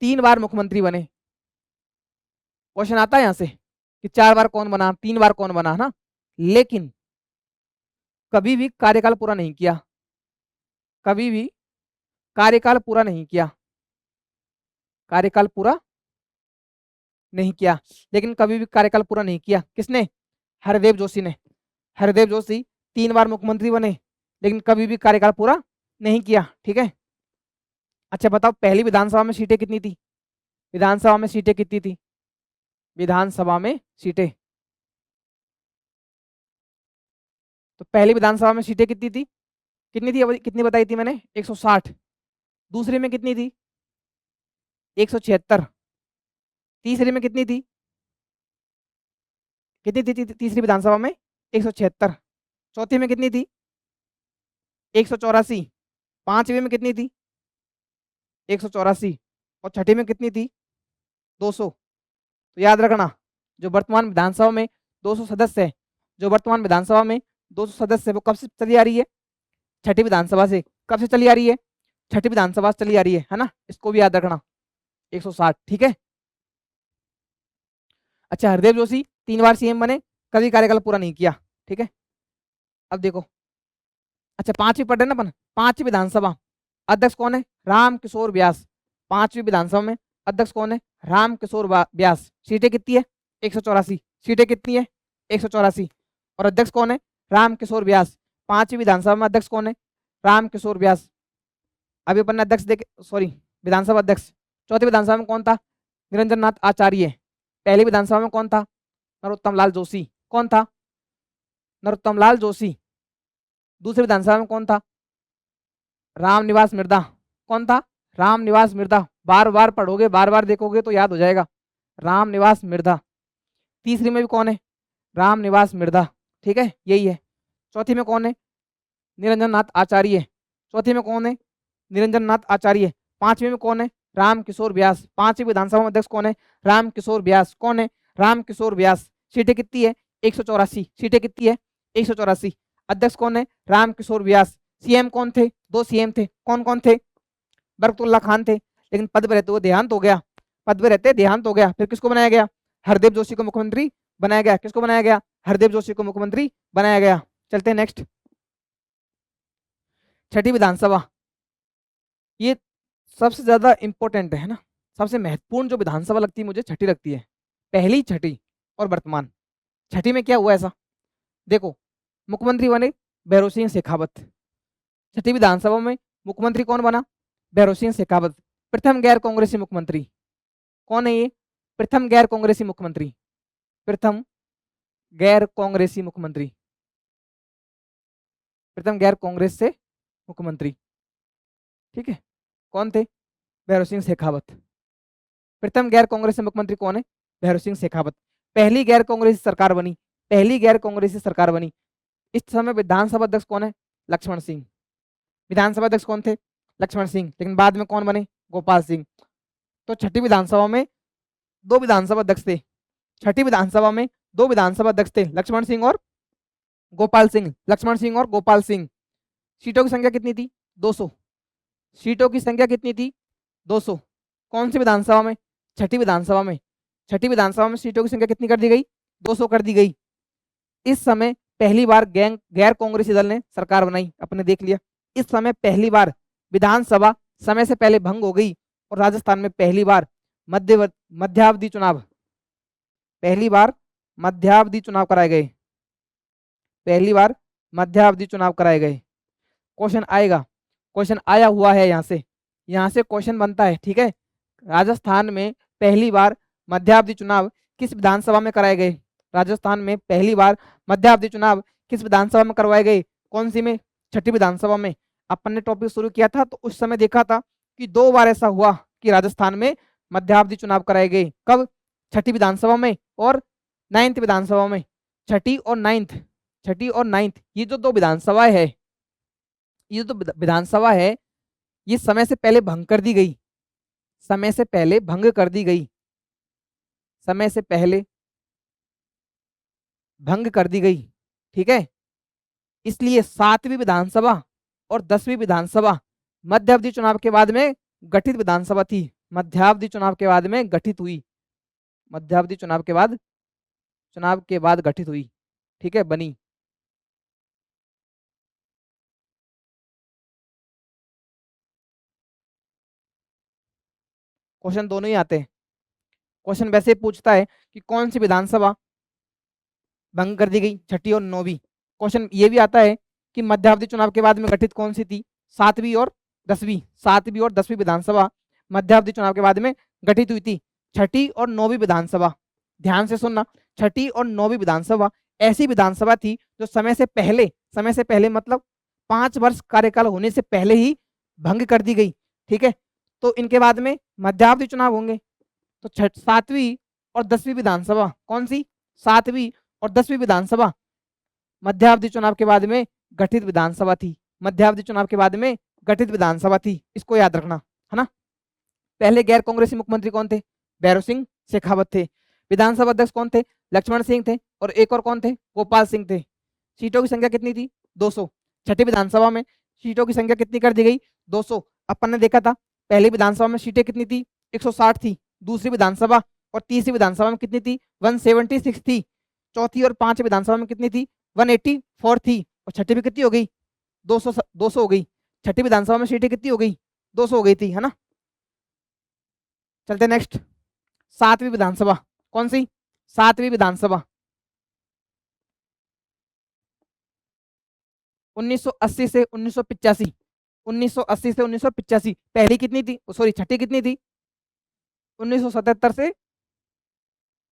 Speaker 1: 3 बार मुख्यमंत्री बने। क्वेश्चन आता है यहां से कि 4 बार कौन बना, 3 बार कौन बना, है ना। लेकिन कभी भी कार्यकाल पूरा नहीं किया, कभी भी कार्यकाल पूरा नहीं किया, कार्यकाल पूरा नहीं किया। लेकिन कभी भी कार्यकाल पूरा नहीं किया किसने, हरदेव जोशी ने। हरदेव जोशी 3 बार मुख्यमंत्री बने लेकिन कभी भी कार्यकाल पूरा नहीं किया। ठीक है, अच्छा बताओ पहली विधानसभा में सीटें कितनी थी, विधानसभा में सीटें कितनी थी, विधानसभा में सीटें, तो पहली विधानसभा में सीटें कितनी थी, कितनी थी, कितनी बताई थी मैंने, 160। दूसरी में कितनी थी, 176। तीसरी में कितनी थी, कितनी थी तीसरी विधानसभा में, 176। चौथी में कितनी थी, 184। पांचवी में कितनी थी, 184। और छठी में कितनी थी, 200। तो याद रखना, जो वर्तमान विधानसभा में 200 सदस्य है, जो वर्तमान विधानसभा में 200 सदस्य है वो कब से चली आ रही है, छठी विधानसभा से। कब से चली आ रही है, छठी विधानसभा से चली आ रही है ना, इसको भी याद रखना, 160। ठीक है, अच्छा हरदेव जोशी 3 बार सीएम बने, कभी कार्यकाल पूरा नहीं किया। ठीक है, अब देखो, अच्छा पांचवी पढ़ रहे ना अपन, पांचवी विधानसभा अध्यक्ष कौन है, राम किशोर व्यास। पांचवी विधानसभा में अध्यक्ष कौन है, राम किशोर व्यास। सीटें कितनी है, 184। सीटें कितनी है, 184। और अध्यक्ष कौन है, राम किशोर व्यास। पांचवी विधानसभा में अध्यक्ष कौन है, राम किशोर व्यास। अभी अपन ने अध्यक्ष देखे, सॉरी विधानसभा अध्यक्ष। चौथी विधानसभा में कौन था, निरंजन नाथ आचार्य। पहली विधानसभा में कौन था, नरोत्तम लाल जोशी। कौन था, नरोत्तम लाल जोशी। दूसरी विधानसभा में कौन था, रामनिवास मिर्धा। कौन था, रामनिवास मिर्धा। बार बार पढ़ोगे, बार बार देखोगे तो याद हो जाएगा, रामनिवास मिर्धा। तीसरी में भी कौन है, रामनिवास मिर्धा। ठीक है, यही है। चौथी में कौन है, निरंजन नाथ आचार्य। चौथी में कौन है, निरंजन नाथ आचार्य। पांचवी में कौन है, राम किशोर व्यास। पांचवी विधानसभा में अध्यक्ष कौन है, राम किशोर व्यास। कौन है, राम किशोर व्यास। सीटें कितनी है, 184। सीटें कितनी है, 184। अध्यक्ष कौन है, राम किशोर व्यास। सीएम कौन थे, 2 सीएम थे। कौन कौन थे, बरकतुल्ला खान थे, लेकिन पद पे रहते वो देहांत हो गया, पद पे रहते देहांत हो गया। फिर किसको बनाया गया, हरदेव जोशी को मुख्यमंत्री बनाया गया। किसको बनाया गया, हरदेव जोशी को मुख्यमंत्री बनाया गया। चलते हैं नेक्स्ट, छठी विधानसभा। ये सबसे ज्यादा इंपॉर्टेंट है ना, सबसे महत्वपूर्ण जो विधानसभा लगती है मुझे छठी लगती है, पहली, छठी और वर्तमान। छठी में क्या हुआ ऐसा, देखो मुख्यमंत्री बने भैरों सिंह शेखावत। छठी विधानसभा में मुख्यमंत्री कौन बना, भैरों सिंह शेखावत। प्रथम गैर कांग्रेसी मुख्यमंत्री कौन है ये, प्रथम गैर कांग्रेसी मुख्यमंत्री, प्रथम गैर कांग्रेसी मुख्यमंत्री, प्रथम गैर कांग्रेस से मुख्यमंत्री। ठीक है, कौन थे, भैरों सिंह शेखावत। प्रथम गैर कांग्रेसी मुख्यमंत्री कौन है, भैरों सिंह शेखावत। पहली गैर कांग्रेसी सरकार बनी, पहली गैर कांग्रेसी सरकार बनी। इस समय विधानसभा अध्यक्ष कौन है, लक्ष्मण सिंह। विधानसभा अध्यक्ष कौन थे, लक्ष्मण सिंह, लेकिन बाद में कौन बने, गोपाल सिंह। तो छठी विधानसभा में 2 विधानसभा अध्यक्ष थे, छठी विधानसभा में 2 विधानसभा अध्यक्ष थे, लक्ष्मण सिंह और गोपाल सिंह। लक्ष्मण सिंह और गोपाल सिंह। सीटों की संख्या कितनी थी, 200। सीटों की संख्या कितनी थी, 200। कौन सी विधानसभा में, छठी विधानसभा में। छठी विधानसभा में सीटों की संख्या कितनी कर दी गई, 200 कर दी गई। इस समय पहली बार गैर कांग्रेसी दल ने सरकार बनाई, अपने देख लिया। इस समय पहली बार विधानसभा समय से पहले भंग हो गई और राजस्थान में पहली बार मध्यावधि चुनाव, पहली बार मध्यावधि चुनाव कराए गए, पहली बार मध्यावधि चुनाव कराए गए। क्वेश्चन आएगा, क्वेश्चन आया हुआ है यहाँ से क्वेश्चन बनता है, ठीक है। राजस्थान में पहली बार मध्यावधि चुनाव किस विधानसभा में कराए गए? राजस्थान में पहली बार मध्यावधि चुनाव किस विधानसभा में करवाए गए? कौन सी में? छठी विधानसभा में। अपन ने टॉपिक शुरू किया था तो उस समय देखा था कि 2 बार ऐसा हुआ कि राजस्थान में मध्यावधि चुनाव कराए गए। कब? छठी विधानसभा में और 9th विधानसभा में। छठी और 9th, ये जो 2 विधानसभा है, ये जो विधानसभा है, ये समय से पहले भंग कर दी गई, समय से पहले भंग कर दी गई, समय से पहले भंग कर दी गई, ठीक है। इसलिए 7वीं विधानसभा और 10वीं विधानसभा मध्यावधि चुनाव के बाद में गठित विधानसभा थी, मध्यावधि चुनाव के बाद में गठित हुई, मध्यावधि चुनाव के बाद गठित हुई, ठीक है, बनी। क्वेश्चन दोनों ही आते हैं। क्वेश्चन वैसे पूछता है कि कौन सी विधानसभा भंग कर दी गई, छठी और 9वीं। क्वेश्चन ये भी आता है कि मध्यावधि चुनाव के बाद में गठित कौन सी थी, 7वीं और 10वीं विधानसभा मध्यावधि चुनाव के बाद में गठित हुई थी। छठी और 9वीं विधानसभा, ध्यान से सुनना, छठी और 9वीं विधानसभा ऐसी विधानसभा थी जो समय से पहले मतलब 5 वर्ष कार्यकाल होने से पहले ही भंग कर दी गई, ठीक है। तो इनके बाद में मध्यावधि चुनाव होंगे। तो 7वीं और 10वीं विधानसभा कौन सी? 7वीं और 10वीं विधानसभा मध्यावधि चुनाव के बाद में गठित विधानसभा थी, मध्यावधि चुनाव के बाद में गठित विधानसभा थी, इसको याद रखना, है ना। पहले गैर कांग्रेसी मुख्यमंत्री कौन थे? भैरव सिंह शेखावत थे। विधानसभा अध्यक्ष कौन थे? लक्ष्मण सिंह थे। और एक और कौन थे? गोपाल सिंह थे। सीटों की संख्या कितनी थी? 200। छठी विधानसभा में सीटों की संख्या कितनी कर दी गई? 200। अपन ने देखा था पहली विधानसभा में सीटें कितनी थी? 160 थी। दूसरी विधानसभा और तीसरी विधानसभा में कितनी थी? 176 थी। चौथी और 5वीं विधानसभा में कितनी थी? 184 थी। और छठी भी कितनी हो गई? 200 हो गई। छठी विधानसभा में सीटें कितनी हो गई? 200 हो गई थी, है ना। चलते नेक्स्ट, 7वीं विधानसभा कौन सी? 7वीं विधानसभा 1980 से 1985, 1980 से 1985। पहली कितनी थी? सॉरी, छठी कितनी थी? 1977 से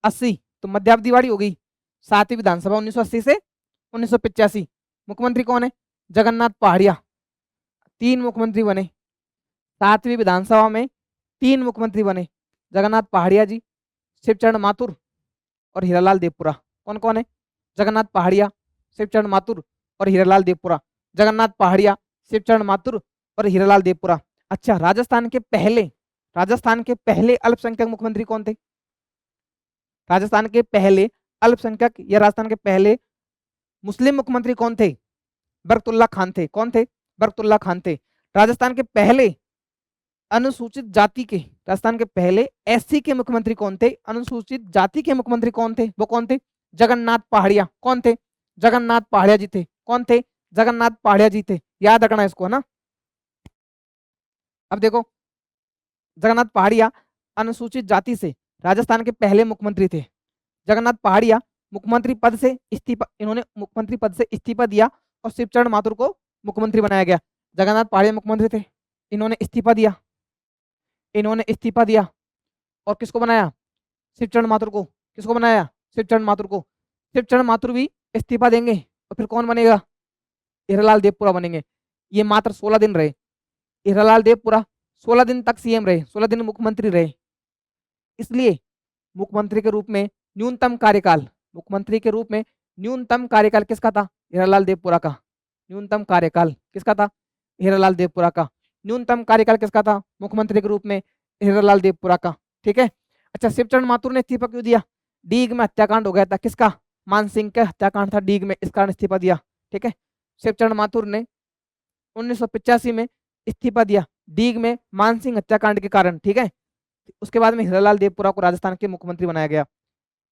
Speaker 1: 80, तो मध्यावधि वाली हो गई। 7वीं विधानसभा 1980 से 1985। मुख्यमंत्री कौन है? जगन्नाथ पहाड़िया। 3 मुख्यमंत्री बने 7वीं विधानसभा में, 3 मुख्यमंत्री बने, जगन्नाथ पहाड़िया जी, शिवचरण माथुर और हीरालाल देवपुरा। कौन कौन है? जगन्नाथ पहाड़िया, शिवचरण माथुर और हीरालाल देवपुरा। जगन्नाथ पहाड़िया, शिवचरण माथुर और हीरालाल देवपुरा। अच्छा, राजस्थान के पहले अल्पसंख्यक मुख्यमंत्री कौन थे? राजस्थान के पहले अल्पसंख्यक या राजस्थान के पहले मुस्लिम मुख्यमंत्री कौन थे? बरकतुल्ला खान थे। कौन थे? बरकतुल्ला खान थे। राजस्थान के पहले अनुसूचित जाति के, राजस्थान के पहले एससी के मुख्यमंत्री कौन थे? अनुसूचित जाति के मुख्यमंत्री कौन थे? वो कौन थे? जगन्नाथ पहाड़िया। कौन थे? जगन्नाथ पहाड़िया जी थे। कौन थे? जगन्नाथ पहाड़िया जी थे। याद रखना इसको, है ना। अब देखो, जगन्नाथ पहाड़िया अनुसूचित जाति से राजस्थान के पहले मुख्यमंत्री थे। जगन्नाथ पहाड़िया मुख्यमंत्री पद से इस्तीफा, इन्होंने मुख्यमंत्री पद से इस्तीफा दिया और शिवचरण माथुर को मुख्यमंत्री बनाया गया। जगन्नाथ पहाड़िया मुख्यमंत्री थे, इन्होंने इस्तीफा दिया, और किसको बनाया? शिवचरण माथुर को। किसको बनाया? शिवचरण माथुर को। शिवचरण माथुर भी इस्तीफा देंगे और फिर कौन बनेगा? हीरालाल देवपुरा बनेंगे। ये मात्र 16 दिन रहे। हीरालाल देवपुरा 16 दिन तक सीएम रहे, 16 दिन मुख्यमंत्री रहे। इसलिए मुख्यमंत्री के रूप में न्यूनतम कार्यकाल किसका था? हीरालाल देवपुरा का। न्यूनतम कार्यकाल किसका था? हीरालाल देवपुरा का। न्यूनतम कार्यकाल किसका था मुख्यमंत्री के रूप में? हीरालाल देवपुरा का, ठीक है। अच्छा, शिवचरण माथुर ने इस्तीफा क्यों दिया? डीग में हत्याकांड हो गया था। किसका? मान सिंह का हत्याकांड था डीग में, इस कारण इस्तीफा दिया, ठीक है। शिवचरण माथुर ने 1985 में इस्तीफा दिया डीग में मान सिंह हत्याकांड के कारण, ठीक है। उसके बाद में हीरालाल देवपुरा को राजस्थान के मुख्यमंत्री बनाया गया।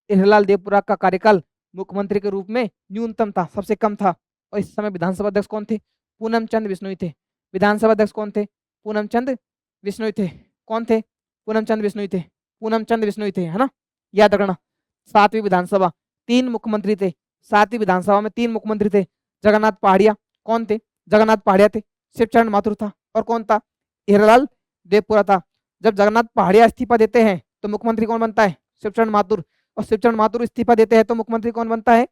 Speaker 1: हीरालाल देवपुरा का कार्यकाल मुख्यमंत्री के रूप में न्यूनतम था, सबसे कम था। और इस समय विधानसभा अध्यक्ष कौन थे? पूनम चंद बिश्नोई थे। विधानसभा अध्यक्ष कौन थे? पूनम चंद बिश्नोई थे। कौन थे? पूनम चंद बिश्नोई थे। पूनम चंद बिश्नोई थे, है ना। याद रखना, 7वीं विधानसभा 3 मुख्यमंत्री थे। 7वीं विधानसभा में 3 मुख्यमंत्री थे। जगन्नाथ पहाड़िया कौन थे? जगन्नाथ पहाड़िया थे, शिवचरण माथुर था, और कौन था? हीरालाल देवपुरा था। जब जगन्नाथ पहाड़िया इस्तीफा देते हैं तो मुख्यमंत्री कौन बनता है? शिवचरण माथुर। और शिवचरण माथुर इस्तीफा देते हैं तो मुख्यमंत्री कौन बनता है?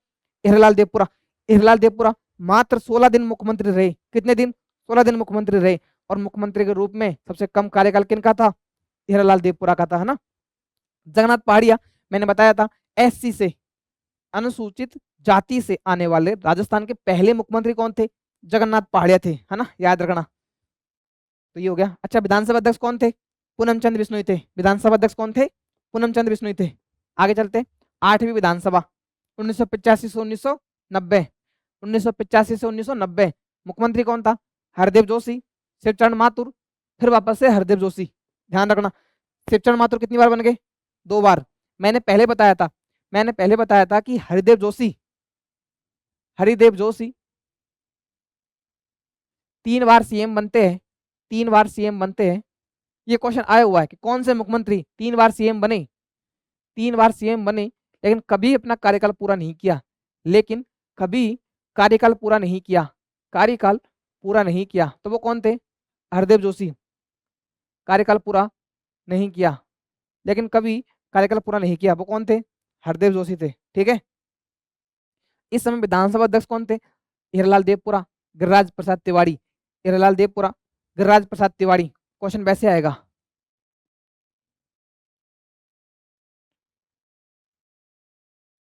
Speaker 1: हीरालाल देवपुरा। हीरालाल देवपुरा मात्र 16 दिन मुख्यमंत्री रहे। कितने दिन? 16 दिन मुख्यमंत्री रहे। और मुख्यमंत्री के रूप में सबसे कम कार्यकाल किनका था? हीरालाल देवपुरा का था, है ना। जगन्नाथ पहाड़िया मैंने बताया था एससी से, अनुसूचित जाति से आने वाले राजस्थान के पहले मुख्यमंत्री कौन थे? जगन्नाथ पहाड़िया थे, है ना, याद रखना। तो ये हो गया। अच्छा, विधानसभा अध्यक्ष कौन थे? पूनम चंद्र बिश्नोई थे। विधानसभा अध्यक्ष कौन थे? पूनम चंद्र बिश्नोई थे। आगे चलते, 8वीं विधानसभा 1985 से 1990। 1985 से 1990 मुख्यमंत्री कौन था? हरदेव जोशी, शिवचरण माथुर, फिर वापस से हरदेव जोशी। ध्यान रखना, शिवचरण माथुर कितनी बार बन गए? 2 बार। मैंने पहले बताया था कि हरिदेव जोशी 3 बार सीएम बनते हैं। 3 बार सीएम बनते हैं। ये क्वेश्चन आया हुआ है कि कौन से मुख्यमंत्री 3 बार सीएम बने? 3 बार सीएम बने लेकिन कभी अपना कार्यकाल पूरा नहीं किया। लेकिन कभी कार्यकाल पूरा नहीं किया। कार्यकाल पूरा नहीं किया तो वो कौन थे? हरदेव जोशी। कार्यकाल पूरा नहीं किया लेकिन कभी कार्यकाल पूरा नहीं किया, वो कौन थे? हरदेव जोशी थे। ठीक है। इस समय विधानसभा अध्यक्ष कौन थे? हीरालाल देवपुरा, गिरिराज प्रसाद तिवारी। हीरालाल देवपुरा, गिरिराज प्रसाद तिवारी। क्वेश्चन वैसे आएगा,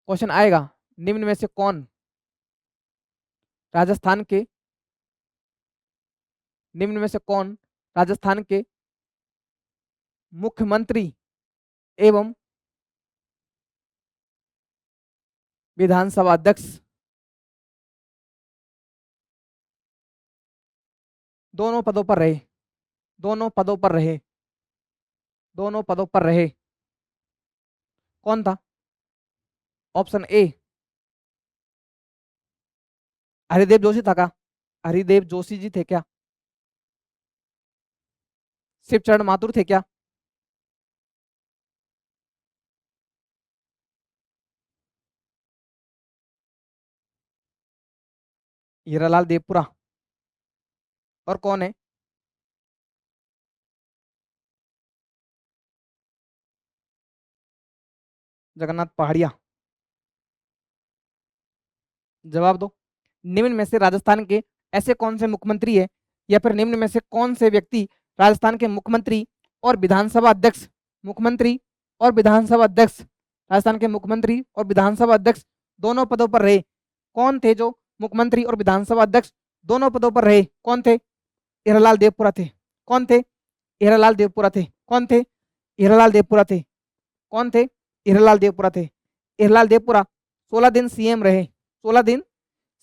Speaker 1: क्वेश्चन आएगा निम्न में से कौन राजस्थान के निम्न में से कौन राजस्थान के मुख्यमंत्री एवं विधानसभा अध्यक्ष दोनों पदों पर रहे? दोनों पदों पर रहे। दोनों पदों पर रहे। कौन था? ऑप्शन ए हरिदेव जोशी था क्या? हरिदेव जोशी जी थे क्या? शिवचरण माथुर थे क्या? हीरालाल देवपुरा। और कौन है? जगन्नाथ पहाड़िया। जवाब दो। निम्न में से राजस्थान के ऐसे कौन से मुख्यमंत्री है, या फिर निम्न में से कौन से व्यक्ति राजस्थान के मुख्यमंत्री और विधानसभा अध्यक्ष, मुख्यमंत्री और विधानसभा अध्यक्ष, राजस्थान के मुख्यमंत्री और विधानसभा अध्यक्ष दोनों पदों पर रहे? कौन थे जो मुख्यमंत्री और विधानसभा अध्यक्ष दोनों पदों पर रहे? कौन थे? हीरालाल देवपुरा थे। कौन थे? हीरालाल देवपुरा थे। कौन थे? हीरालाल देवपुरा थे। कौन थे? हीरालाल देवपुरा थे। हीरालाल देवपुरा 16 दिन सीएम रहे। 16 दिन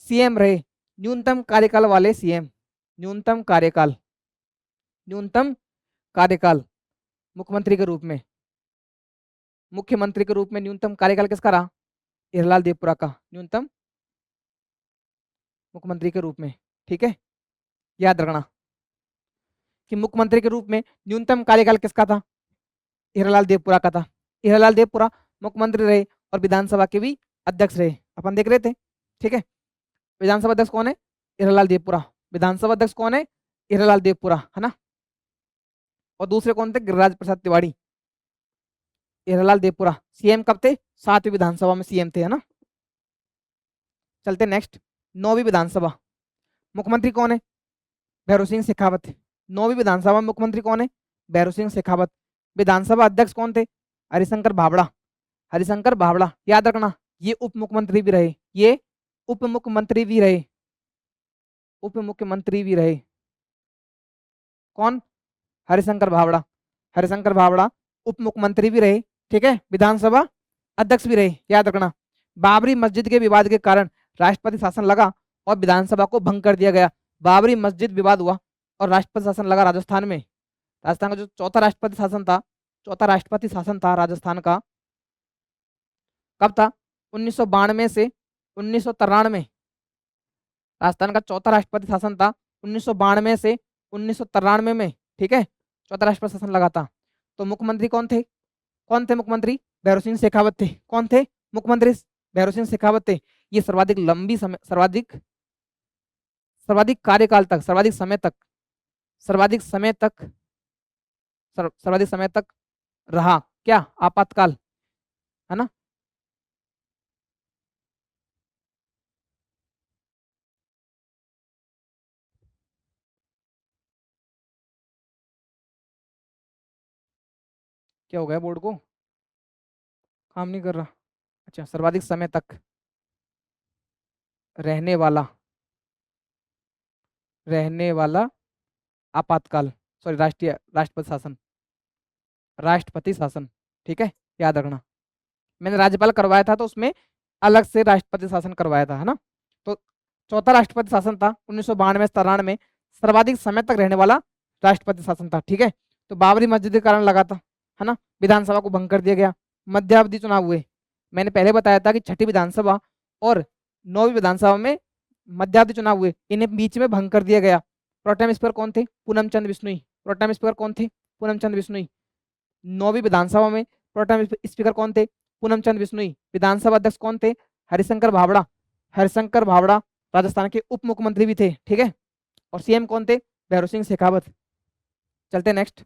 Speaker 1: सीएम रहे। न्यूनतम कार्यकाल वाले सीएम। न्यूनतम कार्यकाल, न्यूनतम कार्यकाल मुख्यमंत्री के रूप में, मुख्यमंत्री के रूप में न्यूनतम कार्यकाल किसका रहा? हीरालाल देवपुरा का, न्यूनतम मुख्यमंत्री के रूप में। ठीक है, याद रखना कि मुख्यमंत्री के रूप में न्यूनतम कार्यकाल किसका था? हीरालाल देवपुरा का था। हीरालाल देवपुरा मुख्यमंत्री रहे और विधानसभा के भी अध्यक्ष रहे, अपन देख रहे थे। ठीक है, विधानसभा अध्यक्ष कौन है? हीरालाल देवपुरा। विधानसभा अध्यक्ष कौन है? हीरालाल देवपुरा, है ना। और दूसरे कौन थे? गिरिराज प्रसाद तिवारी। हीरालाल देवपुरा सीएम कब थे? 7वीं विधानसभा में सीएम थे, है ना। चलते नेक्स्ट, 9वीं विधानसभा मुख्यमंत्री कौन है? भैरव सिंह शेखावत। 9वीं विधानसभा में मुख्यमंत्री कौन है? भैरव सिंह शेखावत। विधानसभा अध्यक्ष कौन थे? हरिशंकर भावड़ा। हरिशंकर भावड़ा, याद रखना ये उप मुख्यमंत्री भी रहे। ये उप मुख्यमंत्री भी रहे। उप मुख्यमंत्री भी रहे। कौन? हरिशंकर भावड़ा। हरिशंकर भावड़ा उप मुख्यमंत्री भी रहे। ठीक है, विधानसभा अध्यक्ष भी रहे, याद रखना। बाबरी मस्जिद के विवाद के कारण राष्ट्रपति शासन लगा और विधानसभा को भंग कर दिया गया। बाबरी मस्जिद विवाद हुआ और राष्ट्रपति शासन लगा राजस्थान में। राजस्थान का जो चौथा राष्ट्रपति शासन था, चौथा राष्ट्रपति शासन था राजस्थान का, कब था? 1992 से 1993। राजस्थान का चौथा राष्ट्रपति शासन था 1992 से 1993 में। ठीक है, चौथा राष्ट्रपति शासन लगा था। तो मुख्यमंत्री कौन थे? कौन थे मुख्यमंत्री? भैरव सिंह शेखावत थे। कौन थे मुख्यमंत्री? भैरव सिंह शेखावत थे। ये सर्वाधिक सर्वाधिक कार्यकाल तक, सर्वाधिक समय तक, सर्वाधिक समय तक, सर्वाधिक समय तक रहा क्या? आपातकाल, है ना। क्या हो गया बोर्ड को? काम नहीं कर रहा? अच्छा, सर्वाधिक समय तक रहने वाला, रहने वाला आपातकाल, सॉरी राष्ट्रीय राष्ट्रपति शासन, राष्ट्रपति शासन, ठीक है, याद रखना। मैंने राज्यपाल करवाया था तो उसमें अलग से राष्ट्रपति शासन करवाया था, है ना। तो चौथा राष्ट्रपति शासन था 1992-93 में, सर्वाधिक समय तक रहने वाला राष्ट्रपति शासन था, ठीक है। तो बाबरी मस्जिद के कारण लगा था, है ना। विधानसभा को भंग कर दिया गया, मध्यावधि चुनाव हुए। मैंने पहले बताया था कि छठी विधानसभा और 9वीं विधानसभा में मध्यावधि चुनाव हुए, इन्हें बीच में भंग कर दिया गया। प्रोटेम स्पीकर कौन थे? पूनम चंद बिश्नोई। प्रोटेम स्पीकर कौन थे? पूनम चंद बिश्नोई। 9वीं विधानसभा में प्रोटेम स्पीकर कौन थे? पूनम चंद बिश्नोई। विधानसभा अध्यक्ष कौन थे? हरिशंकर भावड़ा। हरिशंकर भावड़ा राजस्थान के उप मुख्यमंत्री भी थे, ठीक है। और सीएम कौन थे? भैरव सिंह शेखावत। चलते नेक्स्ट।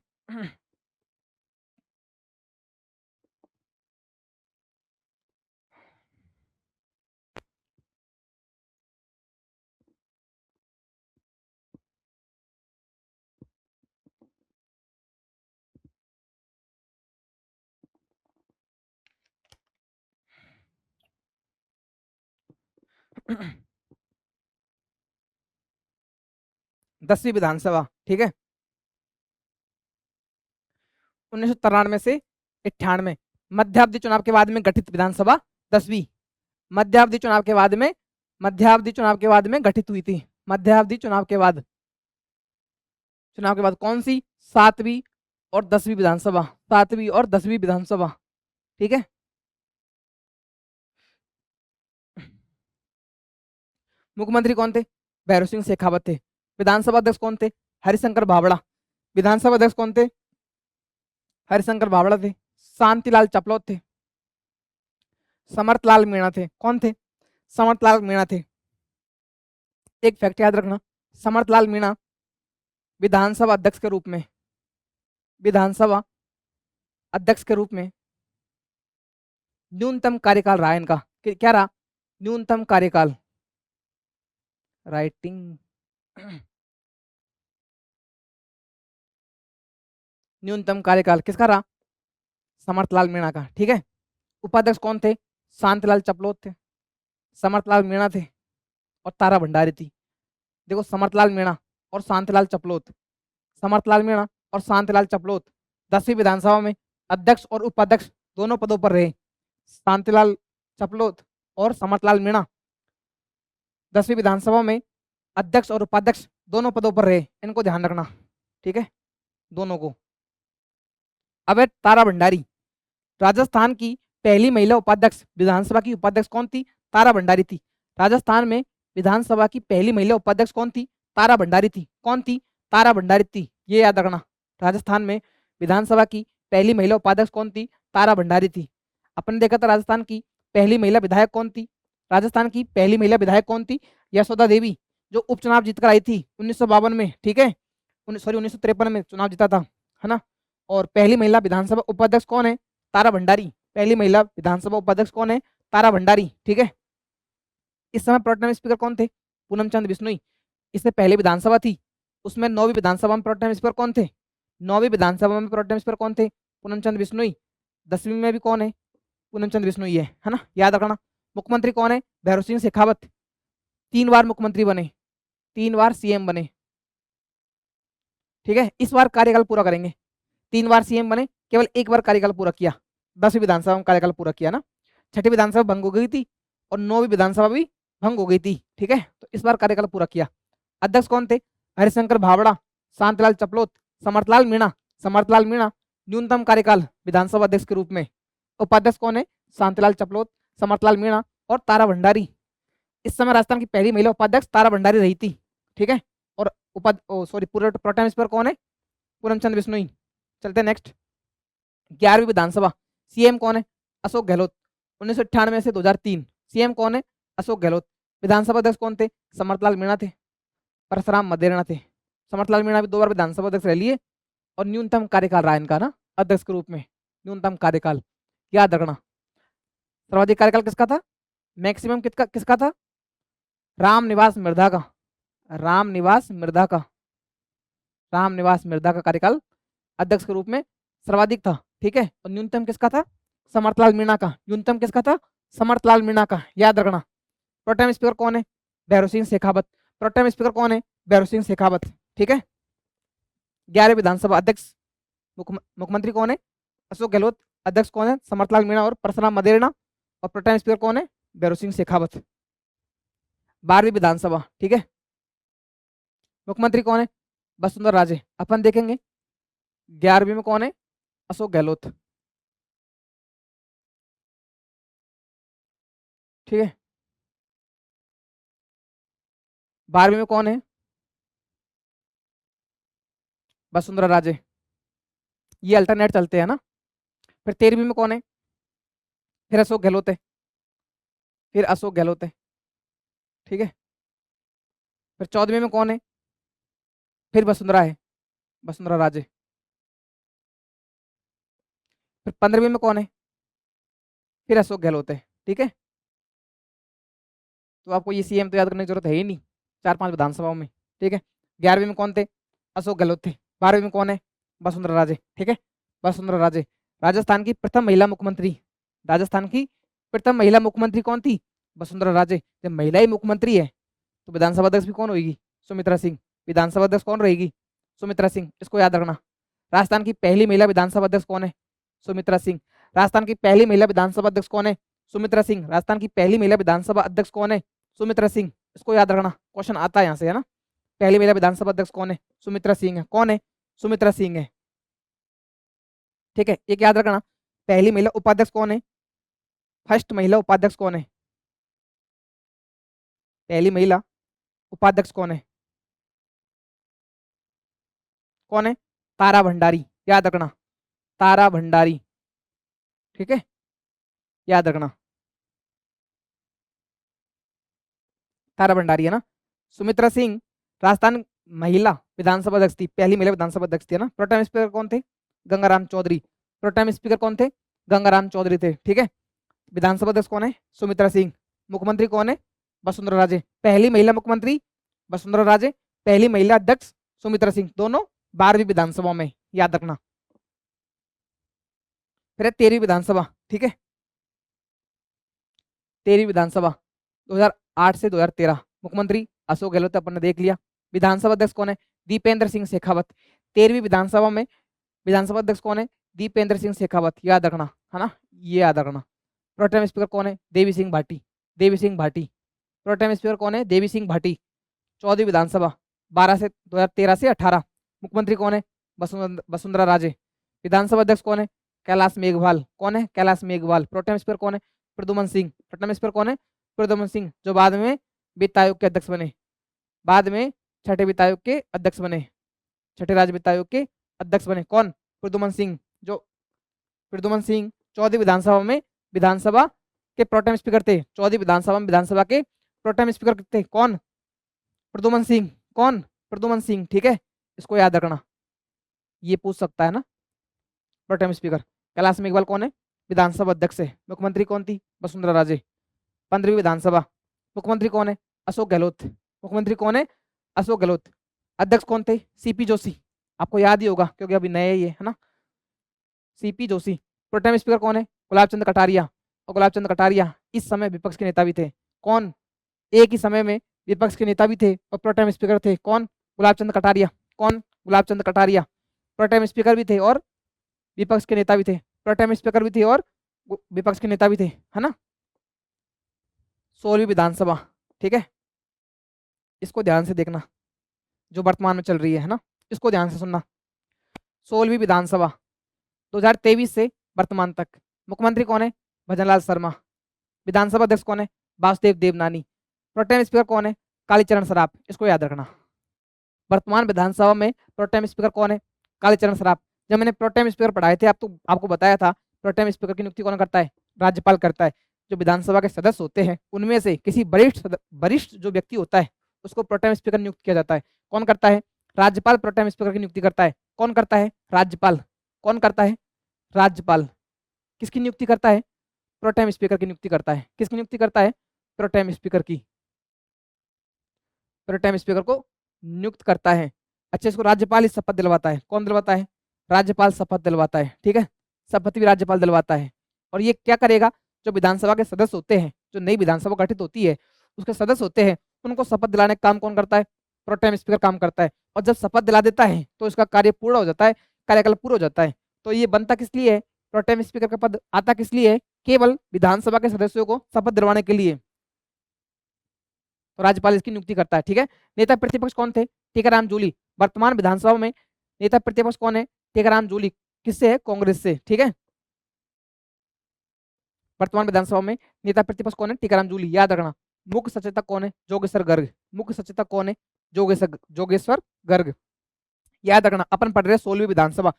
Speaker 1: दसवीं विधानसभा, ठीक है, 1993 से 98, मध्यावधि चुनाव के बाद में गठित विधानसभा 10वीं। मध्यावधि चुनाव के बाद में, मध्यावधि चुनाव के बाद में गठित हुई थी। मध्यावधि चुनाव के बाद, चुनाव के बाद कौन सी? 7वीं और 10वीं विधानसभा, 7वीं और 10वीं विधानसभा, ठीक है। मुख्यमंत्री कौन थे? भैरव सिंह शेखावत थे। विधानसभा अध्यक्ष कौन थे? हरिशंकर भावड़ा। विधानसभा अध्यक्ष कौन थे? हरिशंकर भावड़ा थे। शांतिलाल चपलौत थे। समर्थलाल मीणा थे। कौन थे? समर्थलाल मीणा थे। एक फैक्ट याद रखना, समर्थलाल मीणा विधानसभा अध्यक्ष के रूप में, विधानसभा अध्यक्ष के रूप में न्यूनतम कार्यकाल रहा इनका। क्या रहा? न्यूनतम कार्यकाल। राइटिंग न्यूनतम कार्यकाल किसका रहा? समर्थलाल मीणा का, ठीक है। उपाध्यक्ष कौन थे? शांतिलाल चपलोत थे, समर्थलाल मीणा थे और तारा भंडारी थी। देखो, समर्थलाल मीणा और शांतिलाल चपलोत, समर्थलाल मीणा और शांतिलाल चपलोत 10वीं विधानसभा में अध्यक्ष और उपाध्यक्ष दोनों पदों पर रहे। शांतिलाल चपलोत और समर्थलाल मीणा 10वीं विधानसभा में अध्यक्ष और उपाध्यक्ष दोनों पदों पर रहे, इनको ध्यान रखना, ठीक है, दोनों को। अब है तारा भंडारी, राजस्थान की पहली महिला उपाध्यक्ष। विधानसभा की उपाध्यक्ष कौन थी? तारा भंडारी थी। राजस्थान में विधानसभा की पहली महिला उपाध्यक्ष कौन थी? तारा भंडारी थी। कौन थी? तारा भंडारी थी, ये याद रखना। राजस्थान में विधानसभा की पहली महिला उपाध्यक्ष कौन थी? तारा भंडारी थी। अपन देखा था राजस्थान की पहली महिला विधायक कौन थी? राजस्थान की पहली महिला विधायक कौन थी? यशोदा देवी, जो उपचुनाव जीतकर आई थी 1952 में, ठीक है, सॉरी 1953 में चुनाव जीता था, है ना। और पहली महिला विधानसभा उपाध्यक्ष कौन है? तारा भंडारी। पहली महिला विधानसभा उपाध्यक्ष कौन है? तारा भंडारी, ठीक है। इस समय प्रोटेम स्पीकर कौन थे? पूनम चंद बिश्नोई। इससे पहले विधानसभा थी, उसमें 9वीं विधानसभा में प्रोटेम स्पीकर कौन थे? 9वीं विधानसभा में प्रोटेम स्पीकर कौन थे? पूनम चंद बिश्नोई। 10वीं में भी कौन है? पूनम चंद बिश्नोई है ना, याद रखना। मुख्यमंत्री कौन है? भैरव सिंह शेखावत। 3 बार मुख्यमंत्री बने, 3 बार सीएम बने, ठीक है। इस बार कार्यकाल पूरा करेंगे। 3 बार सीएम बने, केवल 1 बार कार्यकाल पूरा किया। 10वीं विधानसभा में कार्यकाल पूरा किया ना। छठी विधानसभा भंग हो गई थी और 9वीं विधानसभा भी भंग हो गई थी, ठीक है। तो इस बार कार्यकाल पूरा किया। अध्यक्ष कौन थे? हरिशंकर भावड़ा, शांतिलाल चपलोत, समर्थलाल मीणा। समर्थलाल मीणा न्यूनतम कार्यकाल विधानसभा अध्यक्ष के रूप में। उपाध्यक्ष कौन है? शांतिलाल चपलोत, समर्थलाल मीणा और तारा भंडारी। इस समय राजस्थान की पहली महिला उपाध्यक्ष तारा भंडारी रही थी, ठीक है। और प्रोटेम स्पीकर कौन है? पूनम चंद बिश्नोई। चलते नेक्स्ट। 11वीं विधानसभा, सीएम कौन है? अशोक गहलोत। 1998 से 2003 सीएम कौन है? अशोक गहलोत। विधानसभा अध्यक्ष कौन थे? समर्थलाल मीणा थे। परशुराम मदेरणा थे। समर्थलाल मीणा भी 2 बार विधानसभा अध्यक्ष रह लिए और न्यूनतम कार्यकाल रहा इनका ना अध्यक्ष के रूप में, न्यूनतम कार्यकाल याद रखना। सर्वाधिक कार्यकाल किसका था, मैक्सिमम किसका था, रामनिवास मिर्धा का, रामनिवास मिर्धा का, रामनिवास मिर्धा का कार्यकाल अध्यक्ष के रूप में सर्वाधिक था। ठीक है, और न्यूनतम किसका था, समर्थलाल मीणा का, न्यूनतम किसका था, समर्थलाल मीणा का, याद रखना। प्रोटेम स्पीकर कौन है, भैरव सिंह शेखावत, प्रोटेम स्पीकर कौन है, भैरव सिंह शेखावत। ठीक है, 11 विधानसभा अध्यक्ष, मुख्यमंत्री कौन है, अशोक गहलोत, अध्यक्ष कौन है, समर्थलाल मीणा और परशुराम मदेरणा, और प्रोटेम स्पीकर कौन है, भैरव सिंह शेखावत। 12वीं विधानसभा, ठीक है, मुख्यमंत्री कौन है, वसुंधरा राजे, अपन देखेंगे। 11वीं में कौन है, अशोक गहलोत। ठीक है, 12वीं में कौन है, वसुंधरा राजे, ये अल्टरनेट चलते हैं ना। फिर 13वीं में कौन है, फिर अशोक गहलोत है, फिर अशोक गहलोत है। ठीक है, फिर 14वीं में कौन है, फिर वसुंधरा है, वसुंधरा राजे। फिर 15वीं में कौन है, फिर अशोक गहलोत है। ठीक है, तो आपको ये सीएम तो याद करने की जरूरत है ही नहीं 4-5 विधानसभाओं में। ठीक है, 11वीं में कौन थे, अशोक गहलोत थे। 12वीं में कौन है, वसुंधरा राजे। ठीक है, वसुंधरा राजे राजस्थान की प्रथम महिला मुख्यमंत्री, राजस्थान की प्रथम महिला मुख्यमंत्री कौन थी, वसुंधरा राजे। जब महिला ही मुख्यमंत्री है तो विधानसभा अध्यक्ष भी कौन होगी, सुमित्रा सिंह। विधानसभा अध्यक्ष कौन रहेगी, सुमित्रा सिंह, इसको याद रखना। राजस्थान की पहली महिला विधानसभा अध्यक्ष कौन है, सुमित्रा सिंह। राजस्थान की पहली महिला विधानसभा अध्यक्ष कौन है, सुमित्रा सिंह। राजस्थान की पहली महिला विधानसभा अध्यक्ष कौन है, सुमित्रा सिंह, इसको याद रखना, क्वेश्चन आता है यहाँ से, है ना। पहली महिला विधानसभा अध्यक्ष कौन है, सुमित्रा सिंह है। कौन है, सुमित्रा सिंह है। ठीक है, एक याद रखना, पहली महिला उपाध्यक्ष कौन है, फर्स्ट महिला उपाध्यक्ष कौन है, पहली महिला उपाध्यक्ष कौन है, कौन है, तारा भंडारी, याद रखना, तारा भंडारी। ठीक है, याद रखना, तारा भंडारी है ना। सुमित्रा सिंह राजस्थान महिला विधानसभा अध्यक्ष थी, पहली महिला विधानसभा अध्यक्ष थी, है ना। प्रोटेम स्पीकर कौन थे, गंगाराम चौधरी, प्रोटेम स्पीकर कौन थे, गंगाराम चौधरी थे। ठीक है, विधानसभा अध्यक्ष कौन है, सुमित्रा सिंह। मुख्यमंत्री कौन है, वसुंधरा राजे। पहली महिला मुख्यमंत्री वसुंधरा राजे, पहली महिला अध्यक्ष सुमित्रा सिंह, दोनों 12वीं विधानसभा में, याद रखना। फिर 13वीं विधानसभा, ठीक है, 13वीं विधानसभा 2008 से 2013, मुख्यमंत्री अशोक गहलोत अपन ने देख लिया। विधानसभा अध्यक्ष कौन है, दीपेंद्र सिंह शेखावत। 13वीं विधानसभा में विधानसभा अध्यक्ष कौन है, दीपेंद्र सिंह शेखावत, याद रखना, है ना, ये याद रखना। प्रोटेम स्पीकर कौन है, देवी सिंह भाटी, देवी सिंह भाटी। प्रोटेम स्पीकर कौन है, देवी सिंह भाटी। 14वीं विधानसभा 2013 से 18, मुख्यमंत्री कौन है, वसुंधरा राजे। विधानसभा अध्यक्ष कौन है, कैलाश मेघवाल। कौन है, कैलाश मेघवाल। प्रोटेम स्पीकर कौन है, प्रद्युमन सिंह। प्रोटेम स्पीकर कौन है, प्रद्युमन सिंह, जो बाद में वित्त आयोग के अध्यक्ष बने, बाद में छठे वित्त आयोग के अध्यक्ष बने, छठे राज्य वित्त आयोग के अध्यक्ष बने। कौन, प्रद्युमन सिंह। जो प्रद्युमन सिंह 14वीं विधानसभा में विधानसभा के प्रोटेम स्पीकर थे, 14वीं विधानसभा में विधानसभा के प्रोटेम स्पीकर थे। कौन, प्रद्युमन सिंह। कौन, प्रद्युमन सिंह। ठीक है, इसको याद रखना, ये पूछ सकता है ना। प्रोटेम स्पीकर कैलाश मेघवाल कौन है, विधानसभा अध्यक्ष है। मुख्यमंत्री कौन थी, वसुंधरा राजे। 15वीं विधानसभा, मुख्यमंत्री कौन है, अशोक गहलोत। मुख्यमंत्री कौन है, अशोक गहलोत। अध्यक्ष कौन थे, सीपी जोशी, आपको याद ही होगा क्योंकि अभी नए ये है ना, सीपी जोशी। प्रोटेम स्पीकर कौन है, गुलाब चंद कटारिया। और गुलाब चंद कटारिया इस समय विपक्ष के नेता भी थे। कौन, एक ही समय में विपक्ष के नेता भी थे और प्रोटेम स्पीकर थे। कौन, गुलाब चंद कटारिया। कौन, गुलाब चंद कटारिया, प्रोटेम स्पीकर भी थे और विपक्ष के नेता भी थे। प्रोटेम स्पीकर भी थे और विपक्ष के नेता भी थे, है ना। 16वीं विधानसभा, ठीक है, इसको ध्यान से देखना, जो वर्तमान में चल रही है ना, इसको ध्यान से सुनना। 16वीं विधानसभा 2023 से वर्तमान तक, मुख्यमंत्री कौन है, भजनलाल शर्मा। विधानसभा अध्यक्ष कौन है, वासुदेव देवनानी। प्रोटेम स्पीकर कौन है, कालीचरण सराफ, इसको याद रखना। वर्तमान विधानसभा में प्रोटेम स्पीकर कौन है, कालीचरण सराफ। जब मैंने प्रोटेम स्पीकर पढ़ाए थे तो आपको बताया था प्रोटेम स्पीकर की नियुक्ति कौन करता है, राज्यपाल करता है। जो विधानसभा के सदस्य होते हैं उनमें से किसी वरिष्ठ जो व्यक्ति होता है उसको प्रोटेम स्पीकर नियुक्त किया जाता है। कौन करता है? राज्यपाल प्रोटेम स्पीकर की नियुक्ति करता है। कौन करता है? राज्यपाल। कौन करता है? राज्यपाल। किसकी नियुक्ति करता है? प्रोटेम स्पीकर की नियुक्ति करता है। किसकी नियुक्ति करता है? प्रोटेम स्पीकर की। प्रोटेम स्पीकर को नियुक्त करता है। अच्छा, इसको राज्यपाल ही शपथ दिलवाता है। कौन दिलवाता है? राज्यपाल शपथ दिलवाता है। ठीक है, शपथ भी राज्यपाल दिलवाता है। और ये क्या करेगा? जो विधानसभा के सदस्य होते हैं, जो नई विधानसभा गठित होती है उसके सदस्य होते हैं, उनको शपथ दिलाने का काम कौन करता है? प्रोटेम स्पीकर काम करता है। और जब शपथ दिला देता है तो इसका कार्य पूर्ण हो जाता है, कार्यकाल पूरा हो जाता है। तो ये बनता किस लिए है? प्रोटेम स्पीकर का पद आता किस लिए है? केवल विधानसभा के सदस्यों को शपथ दिलवाने के लिए। तो राज्यपाल इसकी नियुक्ति करता है। ठीक है, नेता प्रतिपक्ष कौन थे? टीकाराम जूली। वर्तमान विधानसभा में नेता प्रतिपक्ष कौन है? टीकाराम जूली। किससे है? कांग्रेस से। ठीक है, वर्तमान विधानसभा में नेता प्रतिपक्ष कौन है? टीकाराम जूली। याद रखना। मुख्य सचेतक कौन है? जोगेश्वर गर्ग। मुख्य सचेतक कौन है? जोगेश्वर गर्ग। याद रखना, अपन पढ़ रहे 16वीं विधानसभा।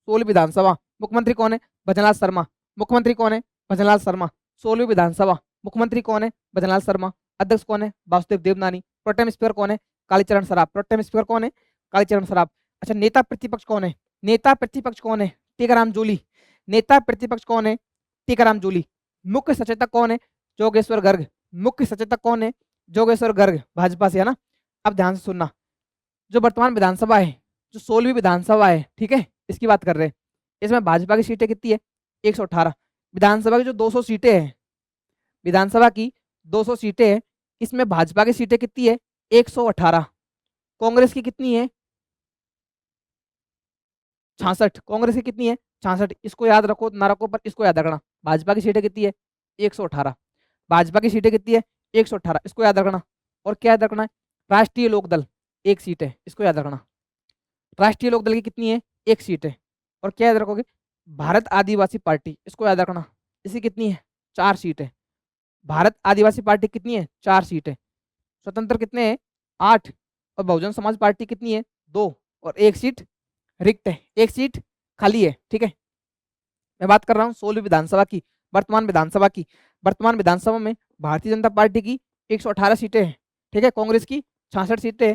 Speaker 1: 16वीं विधानसभा। मुख्यमंत्री कौन है? भजनलाल शर्मा। मुख्यमंत्री कौन है? भजनलाल शर्मा। 16वीं विधानसभा। मुख्यमंत्री कौन है? भजनलाल शर्मा। अध्यक्ष कौन है? वासुदेव देवनानी। प्रोटेम स्पीकर कौन है? कालीचरण सराफ। प्रोटेम स्पीकर कौन है? कालीचरण सराफ। अच्छा, नेता प्रतिपक्ष कौन है? नेता प्रतिपक्ष कौन है? टीकाराम जूली। नेता प्रतिपक्ष कौन है? टीकाराम जूली। मुख्य सचेतक कौन है? जोगेश्वर गर्ग। मुख्य सचेतक कौन है? जोगेश्वर गर्ग, भाजपा से, है ना। अब ध्यान से सुनना, जो वर्तमान विधानसभा है, जो 16वीं विधानसभा है, ठीक है, इसकी बात कर रहे हैं। इसमें भाजपा की सीटें कितनी है? 118। विधानसभा की जो 200 सीटें हैं, विधानसभा की 200 सीटें हैं, इसमें भाजपा की सीटें कितनी है? 118। कांग्रेस की कितनी है? 66। कांग्रेस की कितनी है? 66। इसको याद रखो ना रखो, पर इसको याद रखना। भाजपा की सीटें कितनी है? 118। भाजपा की सीटें कितनी है? 118। इसको याद रखना। और क्या याद रखना है? राष्ट्रीय लोकदल 1 सीट है, इसको याद रखना। राष्ट्रीय लोकदल की कितनी है? 1 सीट है। और क्या याद रखोगे? भारत आदिवासी पार्टी, इसको याद रखना, इसकी कितनी है? 4 सीट है। भारत आदिवासी पार्टी कितनी है? 4 सीट है। स्वतंत्र कितने हैं? 8। और बहुजन समाज पार्टी कितनी है? 2। और 1 सीट रिक्त है, 1 सीट खाली है। ठीक है, मैं बात कर रहा हूँ 16वीं विधानसभा की, वर्तमान विधानसभा की। वर्तमान विधानसभा में भारतीय जनता पार्टी की 118 सीटें हैं। ठीक है, कांग्रेस की 66 सीटें हैं।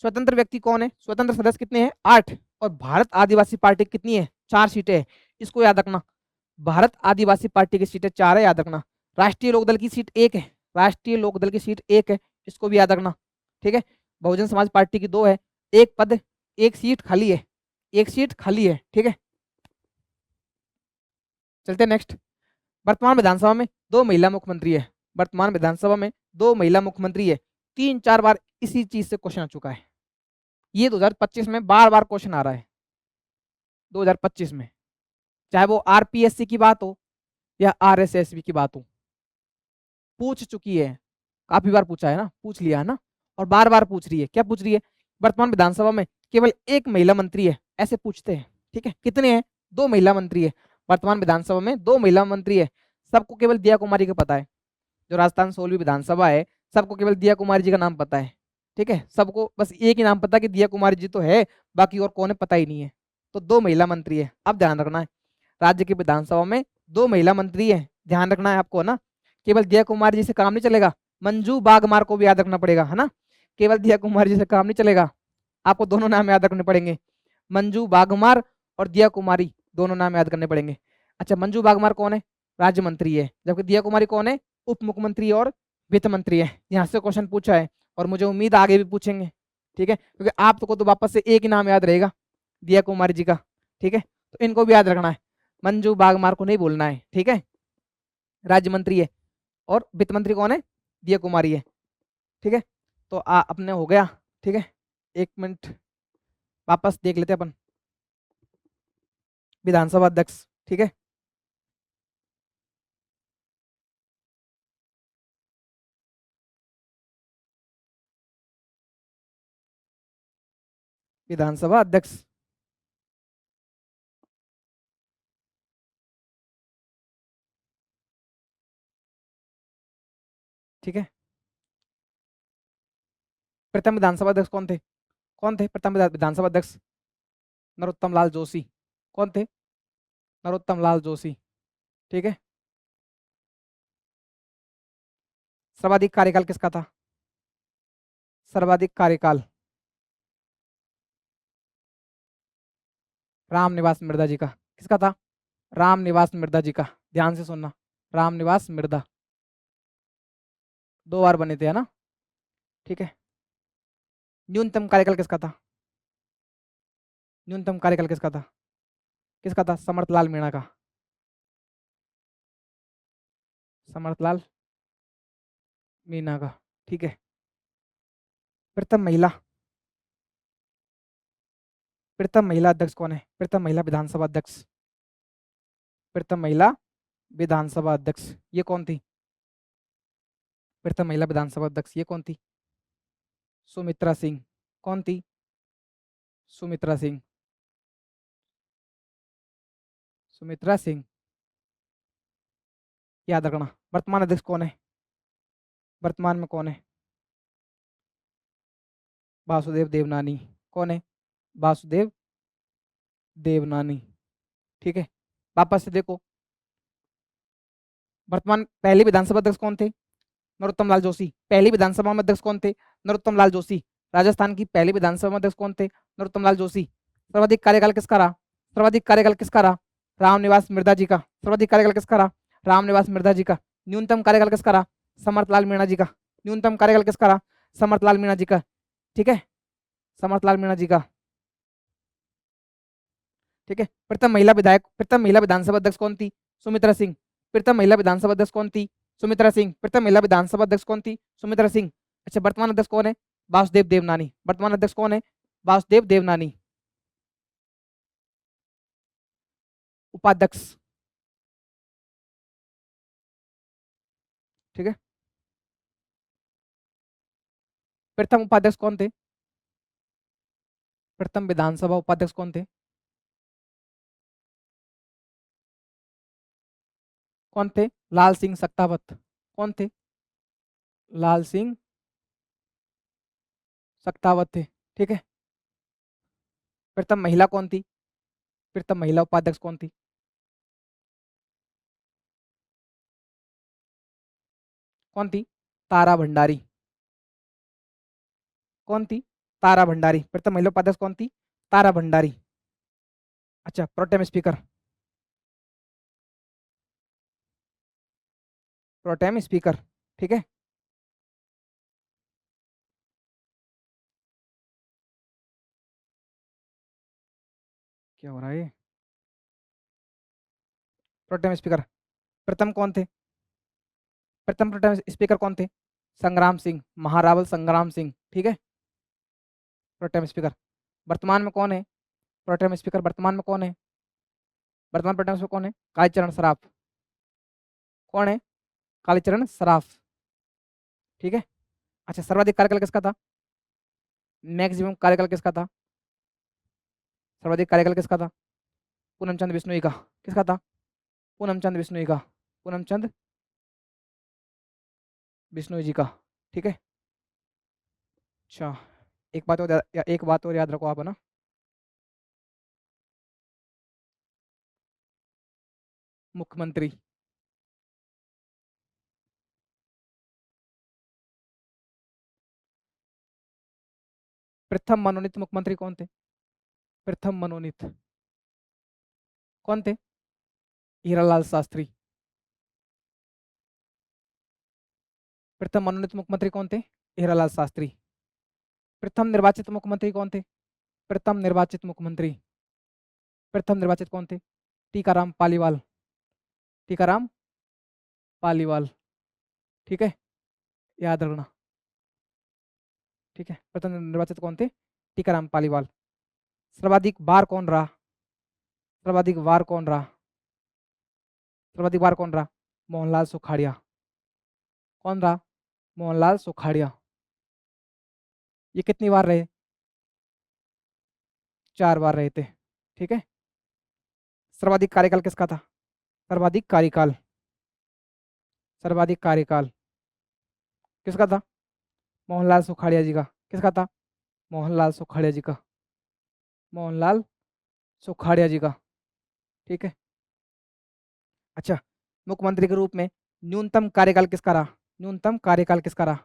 Speaker 1: स्वतंत्र व्यक्ति कौन है? स्वतंत्र सदस्य कितने हैं? 8। और भारत आदिवासी पार्टी कितनी है? 4 सीटें हैं। इसको याद रखना, भारत आदिवासी पार्टी की सीटें 4 है, याद रखना। राष्ट्रीय लोकदल की सीट 1 है, राष्ट्रीय लोकदल की सीट 1 है, इसको भी याद रखना। ठीक है, बहुजन समाज पार्टी की 2 है, 1 पद, 1 सीट खाली है, 1 सीट खाली है। ठीक है, चलते नेक्स्ट। वर्तमान विधानसभा में 2 महिला मुख्यमंत्री है। वर्तमान विधानसभा में 2 महिला मुख्यमंत्री है। 3-4 बार इसी चीज से क्वेश्चन आ चुका है। ये 2025 में बार बार क्वेश्चन आ रहा है। 2025 में, चाहे वो आरपीएससी की बात हो या आरएसएसबी की बात हो, पूछ चुकी है। काफी बार पूछा है ना, पूछ लिया है ना, और बार बार पूछ रही है। क्या पूछ रही है? वर्तमान विधानसभा में केवल 1 महिला मंत्री है, ऐसे पूछते हैं। ठीक है, कितने हैं? 2 महिला मंत्री है। वर्तमान विधानसभा में 2 महिला मंत्री है। सबको केवल दिया कुमारी का पता है। जो राजस्थान 16वीं विधानसभा है, सबको केवल दिया कुमारी जी का नाम पता है। ठीक है, सबको बस एक ही नाम पता है कि दिया कुमारी जी तो है, बाकी और कौन है पता ही नहीं है। तो 2 महिला मंत्री है। अब ध्यान रखना है, राज्य की विधानसभा में 2 महिला मंत्री है, ध्यान रखना है आपको ना। केवल दिया कुमारी जी से काम नहीं चलेगा, मंजू बागमार को भी याद रखना पड़ेगा, है ना। केवल दिया कुमारी जी से काम नहीं चलेगा, आपको दोनों नाम याद रखने पड़ेंगे। मंजू बागमार और दिया कुमारी, दोनों नाम याद करने पड़ेंगे। अच्छा, मंजू बागमार कौन है? राज्य मंत्री है। जबकि दिया कुमारी कौन है? उप मुख्यमंत्री और वित्त मंत्री है। यहाँ से क्वेश्चन पूछा है और मुझे उम्मीद आगे भी पूछेंगे। ठीक है, क्योंकि आपको तो वापस से एक ही नाम याद रहेगा, दिया कुमारी जी का। ठीक है, तो इनको भी याद रखना है, मंजू बागमार को नहीं बोलना है। ठीक है, राज्य मंत्री है। और वित्त मंत्री कौन है? दिया कुमारी है। ठीक है, तो अपने हो गया। ठीक है, 1 मिनट वापस देख लेते अपन। विधानसभा अध्यक्ष, ठीक है, विधानसभा अध्यक्ष। ठीक है, प्रथम विधानसभा अध्यक्ष कौन थे? कौन थे प्रथम विधानसभा अध्यक्ष? नरोत्तम लाल जोशी। कौन थे? नरोत्तम लाल जोशी। ठीक है, सर्वाधिक कार्यकाल किसका था? सर्वाधिक कार्यकाल रामनिवास मिर्धा जी का। किसका था? रामनिवास मिर्धा जी का। ध्यान से सुनना, रामनिवास मिर्धा 2 बार बने थे, है ना? ठीक है। न्यूनतम कार्यकाल किसका था? न्यूनतम कार्यकाल किसका था? किसका था? समर्थलाल मीणा का। समर्थलाल मीणा का। ठीक है। प्रथम महिला, प्रथम महिला अध्यक्ष कौन है? प्रथम महिला विधानसभा अध्यक्ष, प्रथम महिला विधानसभा अध्यक्ष ये कौन थी? प्रथम महिला विधानसभा अध्यक्ष ये कौन थी? सुमित्रा सिंह। कौन थी? सुमित्रा सिंह। सुमित्रा सिंह याद रखना। वर्तमान अध्यक्ष कौन है? वर्तमान में कौन है? वासुदेव देवनानी। कौन है? वासुदेव देवनानी। ठीक है। वापस से देखो, वर्तमान पहले विधानसभा अध्यक्ष कौन थे? नरोत्तम लाल जोशी। पहली विधानसभा में अध्यक्ष कौन थे? नरोत्तम लाल जोशी। राजस्थान की पहली विधानसभा में अध्यक्ष कौन थे? नरोत्तम लाल जोशी। सर्वाधिक कार्यकाल किसका रहा? सर्वाधिक कार्यकाल किसका रहा? रामनिवास मिर्धा जी का। सर्वाधिक कार्यकाल किसका रहा? रामनिवास मिर्धा जी का। न्यूनतम कार्यकाल किसका रहा? समर्थलाल मीणा जी का। न्यूनतम कार्यकाल किसका रहा? समर्थलाल मीणा जी का। ठीक है, समर्थलाल मीणा जी का। ठीक है। प्रथम महिला विधायक, प्रथम महिला विधानसभा अध्यक्ष कौन थी? सुमित्रा सिंह। प्रथम महिला विधानसभा अध्यक्ष कौन थी? सुमित्रा सिंह। प्रथम महिला विधानसभा अध्यक्ष कौन थी? सुमित्रा सिंह। अच्छा, वर्तमान अध्यक्ष कौन है? वासुदेव देवनानी। वर्तमान अध्यक्ष कौन है? वासुदेव देवनानी। उपाध्यक्ष, ठीक है, प्रथम उपाध्यक्ष कौन थे? प्रथम विधानसभा उपाध्यक्ष कौन थे? कौन थे? लाल सिंह सक्तावत। कौन थे? लाल सिंह सक्तावत थे। ठीक है। प्रथम महिला कौन थी? प्रथम महिला उपाध्यक्ष कौन थी? कौन थी? तारा भंडारी। कौन थी? तारा भंडारी। प्रथम महिला उपाध्यक्ष कौन थी? तारा भंडारी। अच्छा, प्रोटेम स्पीकर, प्रोटेम स्पीकर। ठीक है। क्या हो रहा है ये? प्रोटेम स्पीकर प्रथम कौन थे? प्रथम प्रोटेम स्पीकर कौन थे? संग्राम सिंह, महारावल संग्राम सिंह। ठीक है, प्रोटेम स्पीकर। वर्तमान में कौन है? प्रोटेम स्पीकर वर्तमान में कौन है? वर्तमान प्रोटेम स्पीकर कौन है? कालीचरण सराफ। कौन है? कालीचरण सराफ। ठीक है। अच्छा, सर्वाधिक कार्यकाल किसका था? मैक्सिमम कार्यकाल किसका था? सर्वाधिक कार्यकाल किसका था? पूनम चंद बिश्नोई का। किसका था? पूनम चंद बिश्नोई का। पूनम चंद बिश्नोई जी का। ठीक है। अच्छा, एक बात और याद रखो आप, है ना? मुख्यमंत्री, प्रथम मनोनीत मुख्यमंत्री कौन थे? प्रथम मनोनीत कौन थे? हीरालाल शास्त्री। प्रथम मनोनीत मुख्यमंत्री कौन थे? हीरालाल शास्त्री। प्रथम निर्वाचित मुख्यमंत्री कौन थे? प्रथम निर्वाचित मुख्यमंत्री, प्रथम निर्वाचित कौन थे? टीकाराम पालीवाल। टीकाराम पालीवाल। ठीक है, याद रखना। ठीक है, प्रथम निर्वाचित कौन थे? टीकाराम पालीवाल। सर्वाधिक बार कौन रहा? सर्वाधिक बार कौन रहा? सर्वाधिक बार कौन रहा? मोहनलाल सुखाड़िया। कौन रहा? मोहनलाल सुखाड़िया। ये कितनी बार रहे? 4 बार रहे थे। ठीक है। सर्वाधिक कार्यकाल किसका था? सर्वाधिक कार्यकाल, सर्वाधिक कार्यकाल किसका था? मोहनलाल सुखाड़िया जी का। किसका था? मोहनलाल सुखाड़िया जी का। मोहनलाल सुखाड़िया जी का। ठीक है। अच्छा, मुख्यमंत्री के रूप में न्यूनतम कार्यकाल किसका रहा? न्यूनतम कार्यकाल किसका रहा?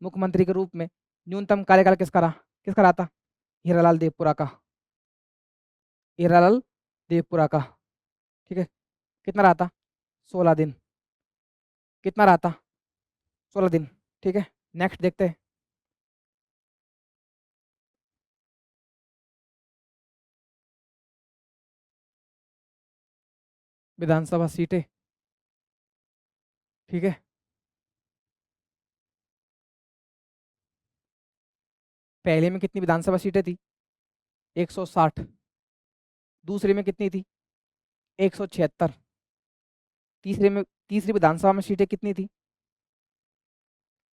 Speaker 1: मुख्यमंत्री के रूप में न्यूनतम कार्यकाल किसका रहा था? हीरालाल देवपुरा का, हीरालाल देवपुरा का। ठीक है, कितना रहा था? 16 दिन। कितना रहा था? 16 दिन। ठीक है, नेक्स्ट देखते हैं। विधानसभा सीटें। ठीक है, पहले में कितनी विधानसभा सीटें थी? 160। दूसरे में कितनी थी? 176। तीसरी विधानसभा में सीटें कितनी थी?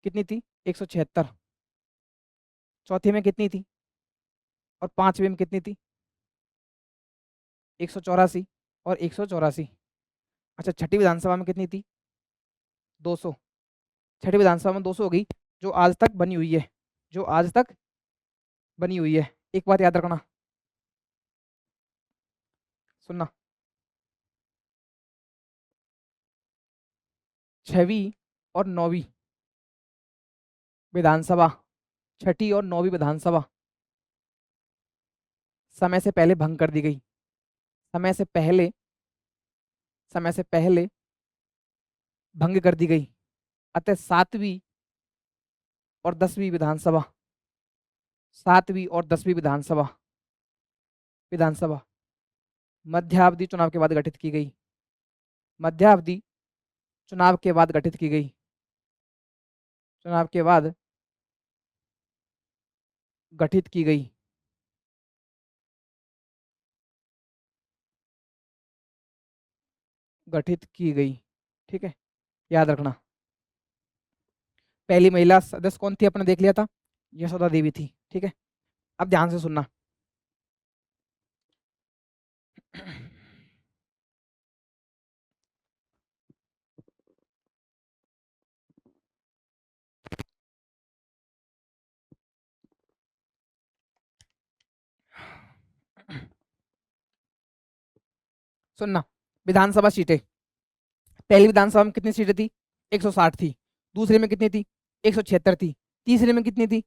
Speaker 1: कितनी थी? 176। चौथी में कितनी थी? और पांचवी में कितनी थी? 184 और 184। अच्छा, छठी विधानसभा में कितनी थी? 200। छठी विधानसभा में 200 हो गई, जो आज तक बनी हुई है, जो आज तक बनी हुई है। एक बात याद रखना, सुनना, 6वीं और 9वीं विधानसभा, 6ठी और 9वीं विधानसभा समय से पहले भंग कर दी गई। समय से पहले, समय से पहले भंग कर दी गई। अतः 7वीं और 10वीं विधानसभा, 7वीं और 10वीं विधानसभा विधानसभा मध्यावधि चुनाव के बाद गठित की गई। मध्यावधि चुनाव के बाद गठित की गई। चुनाव के बाद गठित की गई। गठित की गई। ठीक है, याद रखना। पहली महिला सदस्य कौन थी? अपने देख लिया था, यशोदा देवी थी। ठीक है, अब ध्यान से सुनना। सुनना, विधानसभा सीटें। पहली विधानसभा में कितनी सीटें थी? 160 थी। दूसरे में कितनी थी? 176 थी। तीसरे में कितनी थी?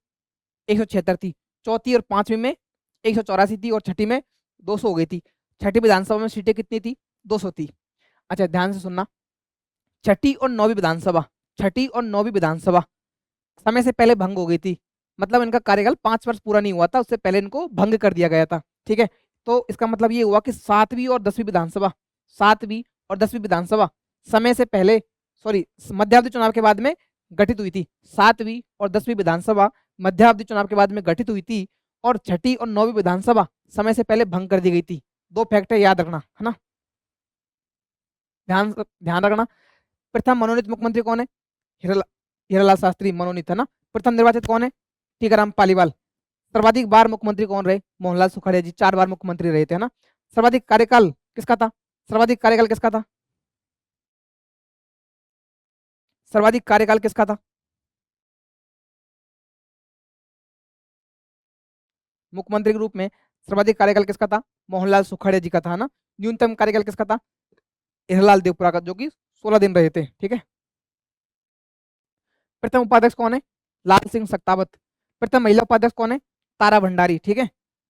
Speaker 1: 176 थी। चौथी और पांचवी में 184 थी, और छठी में 200 हो गई थी। छठी विधानसभा में सीटें कितनी थी? 200 थी। अच्छा, ध्यान से सुनना, छठी और नौवीं विधानसभा, छठी और नौवीं विधानसभा समय से पहले भंग हो गई थी। मतलब इनका कार्यकाल 5 वर्ष पूरा नहीं हुआ था, उससे पहले इनको भंग कर दिया गया था। ठीक है, तो इसका मतलब ये हुआ कि 7वीं और 10वीं विधानसभा, 7वीं और 10वीं विधानसभा समय से पहले, सॉरी, मध्यावधि चुनाव के बाद में गठित हुई थी। 7वीं और 10वीं विधानसभा मध्यावधि चुनाव के बाद में गठित हुई थी, और छठी और 9वीं विधानसभा समय से पहले भंग कर दी गई थी। 2 फैक्टर याद रखना, है ना, ध्यान ध्यान रखना। प्रथम मनोनीत मुख्यमंत्री कौन है? हीरालाल, हीरालाल शास्त्री मनोनीत, है ना। प्रथम निर्वाचित कौन है? टीकाराम पालीवाल। सर्वाधिक बार मुख्यमंत्री कौन रहे? मोहनलाल सुखाड़िया जी 4 बार मुख्यमंत्री रहे थे, है ना। सर्वाधिक कार्यकाल किसका था? सर्वाधिक कार्यकाल किसका था? सर्वाधिक कार्यकाल किसका था? मुख्यमंत्री के रूप में सर्वाधिक कार्यकाल किसका था? मोहनलाल सुखाड़िया जी का था, है ना। न्यूनतम कार्यकाल किसका था? हीरालाल देवपुरा का, जो कि 16 दिन रहे थे। ठीक है, प्रथम उपाध्यक्ष कौन है? लाल सिंह सत्तावत। प्रथम महिला उपाध्यक्ष कौन है? तारा भंडारी। ठीक है,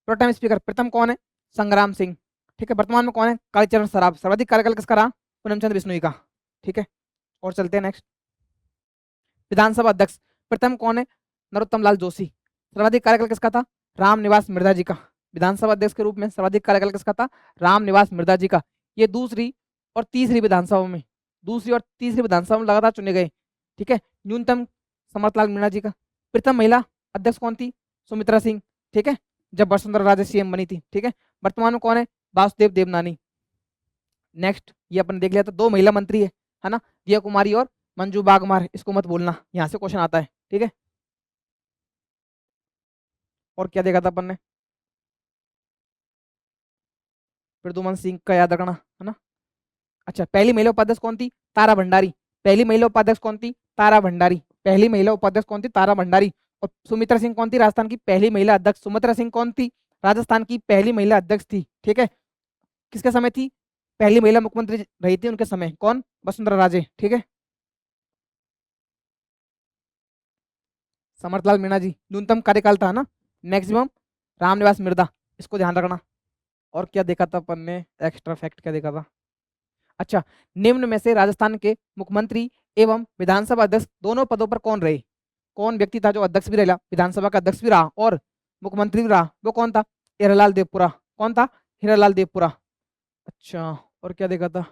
Speaker 1: प्रोटेम स्पीकर प्रथम कौन है? संग्राम सिंह। ठीक है, वर्तमान में कौन है? कालीचरण सराफ। सर्वाधिक कार्यकाल किसका रहा? पूनम चंद्र बिश्नोई का। ठीक है, और चलते हैं नेक्स्ट। विधानसभा अध्यक्ष प्रथम कौन है? नरोत्तम लाल जोशी। सर्वाधिक कार्यकाल किसका था? राम निवास मिर्धा जी का। विधानसभा अध्यक्ष के रूप में सर्वाधिक कार्यकाल किसका था? राम निवास मिर्धा जी का। ये दूसरी और तीसरी विधानसभा में, दूसरी और तीसरी विधानसभा में लगातार चुने गए। ठीक है, न्यूनतम समर्थलाल मीणा जी का। प्रथम महिला अध्यक्ष कौन थी? सुमित्रा सिंह। ठीक है, जब वसुंधरा राजे सीएम बनी थी। ठीक है, वर्तमान में कौन है? वासुदेव देवनानी। नेक्स्ट, ये अपन देख लिया था, 2 महिला मंत्री है ना, दिया कुमारी और मंजू बागमार। इसको मत बोलना, यहाँ से क्वेश्चन आता है। ठीक है, और क्या देखा था अपन ने? प्रद्युमन सिंह का याद रखना, है ना। अच्छा, पहली महिला उपाध्यक्ष कौन थी? तारा भंडारी। पहली महिला उपाध्यक्ष कौन थी? तारा भंडारी। पहली महिला उपाध्यक्ष कौन थी? तारा भंडारी। और सुमित्रा सिंह कौन थी? राजस्थान की पहली महिला अध्यक्ष। सुमित्रा सिंह कौन थी? राजस्थान की पहली महिला अध्यक्ष थी। ठीक है, किसके समय थी? पहली महिला मुख्यमंत्री रही थी उनके समय। कौन? वसुंधरा राजे। ठीक है, समर्थलाल मीणा जी, न्यूनतम कार्यकाल था ना, मैक्सिमम रामनिवास मिर्दा, इसको ध्यान रखना। और क्या देखा था अपन ने, एक्स्ट्रा फैक्ट क्या देखा था, अच्छा, निम्न में से राजस्थान के मुख्यमंत्री एवं विधानसभा अध्यक्ष दोनों पदों पर कौन रहे, कौन व्यक्ति था जो अध्यक्ष भी रहा, विधानसभा का अध्यक्ष भी रहा और मुख्यमंत्री भी रहा, वो कौन था, हीरालाल देवपुरा। कौन था, हीरालाल देवपुरा। अच्छा, और क्या देखा था,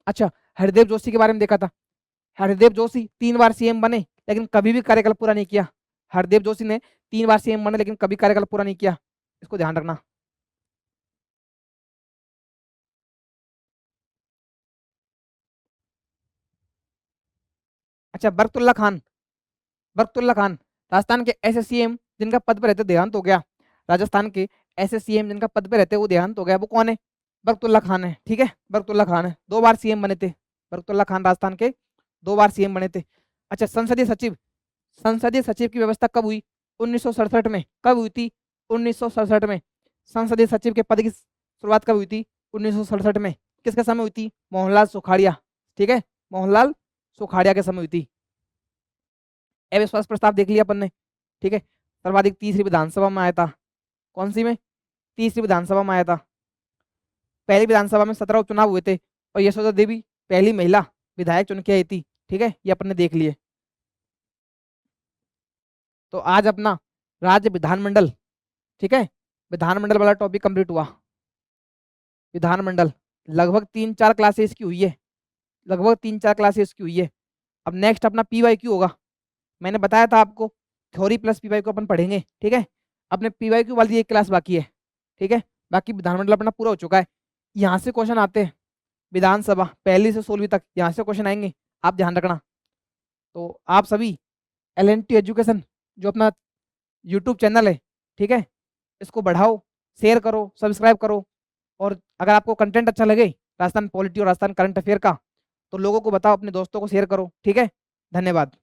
Speaker 1: अच्छा, हरदेव जोशी के बारे में देखा था। हरदेव जोशी 3 बार सीएम बने लेकिन कभी भी कार्यकाल पूरा नहीं किया। हरदेव जोशी ने 3 बार सीएम बने लेकिन कभी कार्यकाल पूरा नहीं किया, इसको ध्यान रखना। अच्छा, बरकतुल्ला खान, बरकतुल्ला खान, राजस्थान के ऐसे सीएम जिनका पद पर रहते देहांत हो गया, राजस्थान के ऐसे सीएम जिनका पद पर रहते वो देहांत हो गया, वो कौन है, बरकतुल्ला खान है। ठीक है, बरकतुल्ला खान है, 2 बार सीएम बने थे, बरकतुल्ला खान राजस्थान के 2 बार सीएम बने थे। अच्छा, संसदीय सचिव, संसदीय सचिव की व्यवस्था कब हुई, 1967 में। कब हुई थी, 1967 में। संसदीय सचिव के पद की शुरुआत कब हुई थी, 1967 में। किसके समय हुई थी, मोहनलाल सुखाड़िया। ठीक है, मोहनलाल सुखाड़िया के समय हुई थी। अविश्वास प्रस्ताव देख लिया अपन ने। ठीक है, सर्वाधिक तीसरी विधानसभा में आया था, कौन सी में, तीसरी विधानसभा में आया था। पहली विधानसभा में 17 उपचुनाव हुए थे और यशोदा देवी पहली महिला विधायक चुन के आई थी। ठीक है, ये अपन ने देख लिए। तो आज अपना राज्य विधानमंडल, ठीक है, विधानमंडल वाला टॉपिक कंप्लीट हुआ। विधानमंडल लगभग 3-4 क्लासेस की हुई है, लगभग 3-4 क्लासेस की हुई है। अब नेक्स्ट अपना PYQ होगा। मैंने बताया था आपको थ्योरी प्लस PYQ अपन पढ़ेंगे। ठीक है, अपने PYQ वाली एक क्लास बाकी है। ठीक है, बाकी विधानमंडल अपना पूरा हो चुका है। यहाँ से क्वेश्चन आते हैं, विधानसभा पहली से 16वीं तक यहाँ से क्वेश्चन आएंगे, आप ध्यान रखना। तो आप सभी LNT एजुकेशन जो अपना यूट्यूब चैनल है, ठीक है, इसको बढ़ाओ, शेयर करो, सब्सक्राइब करो। और अगर आपको कंटेंट अच्छा लगे राजस्थान पॉलिटी और राजस्थान करंट अफेयर का, तो लोगों को बताओ, अपने दोस्तों को शेयर करो। ठीक है, धन्यवाद।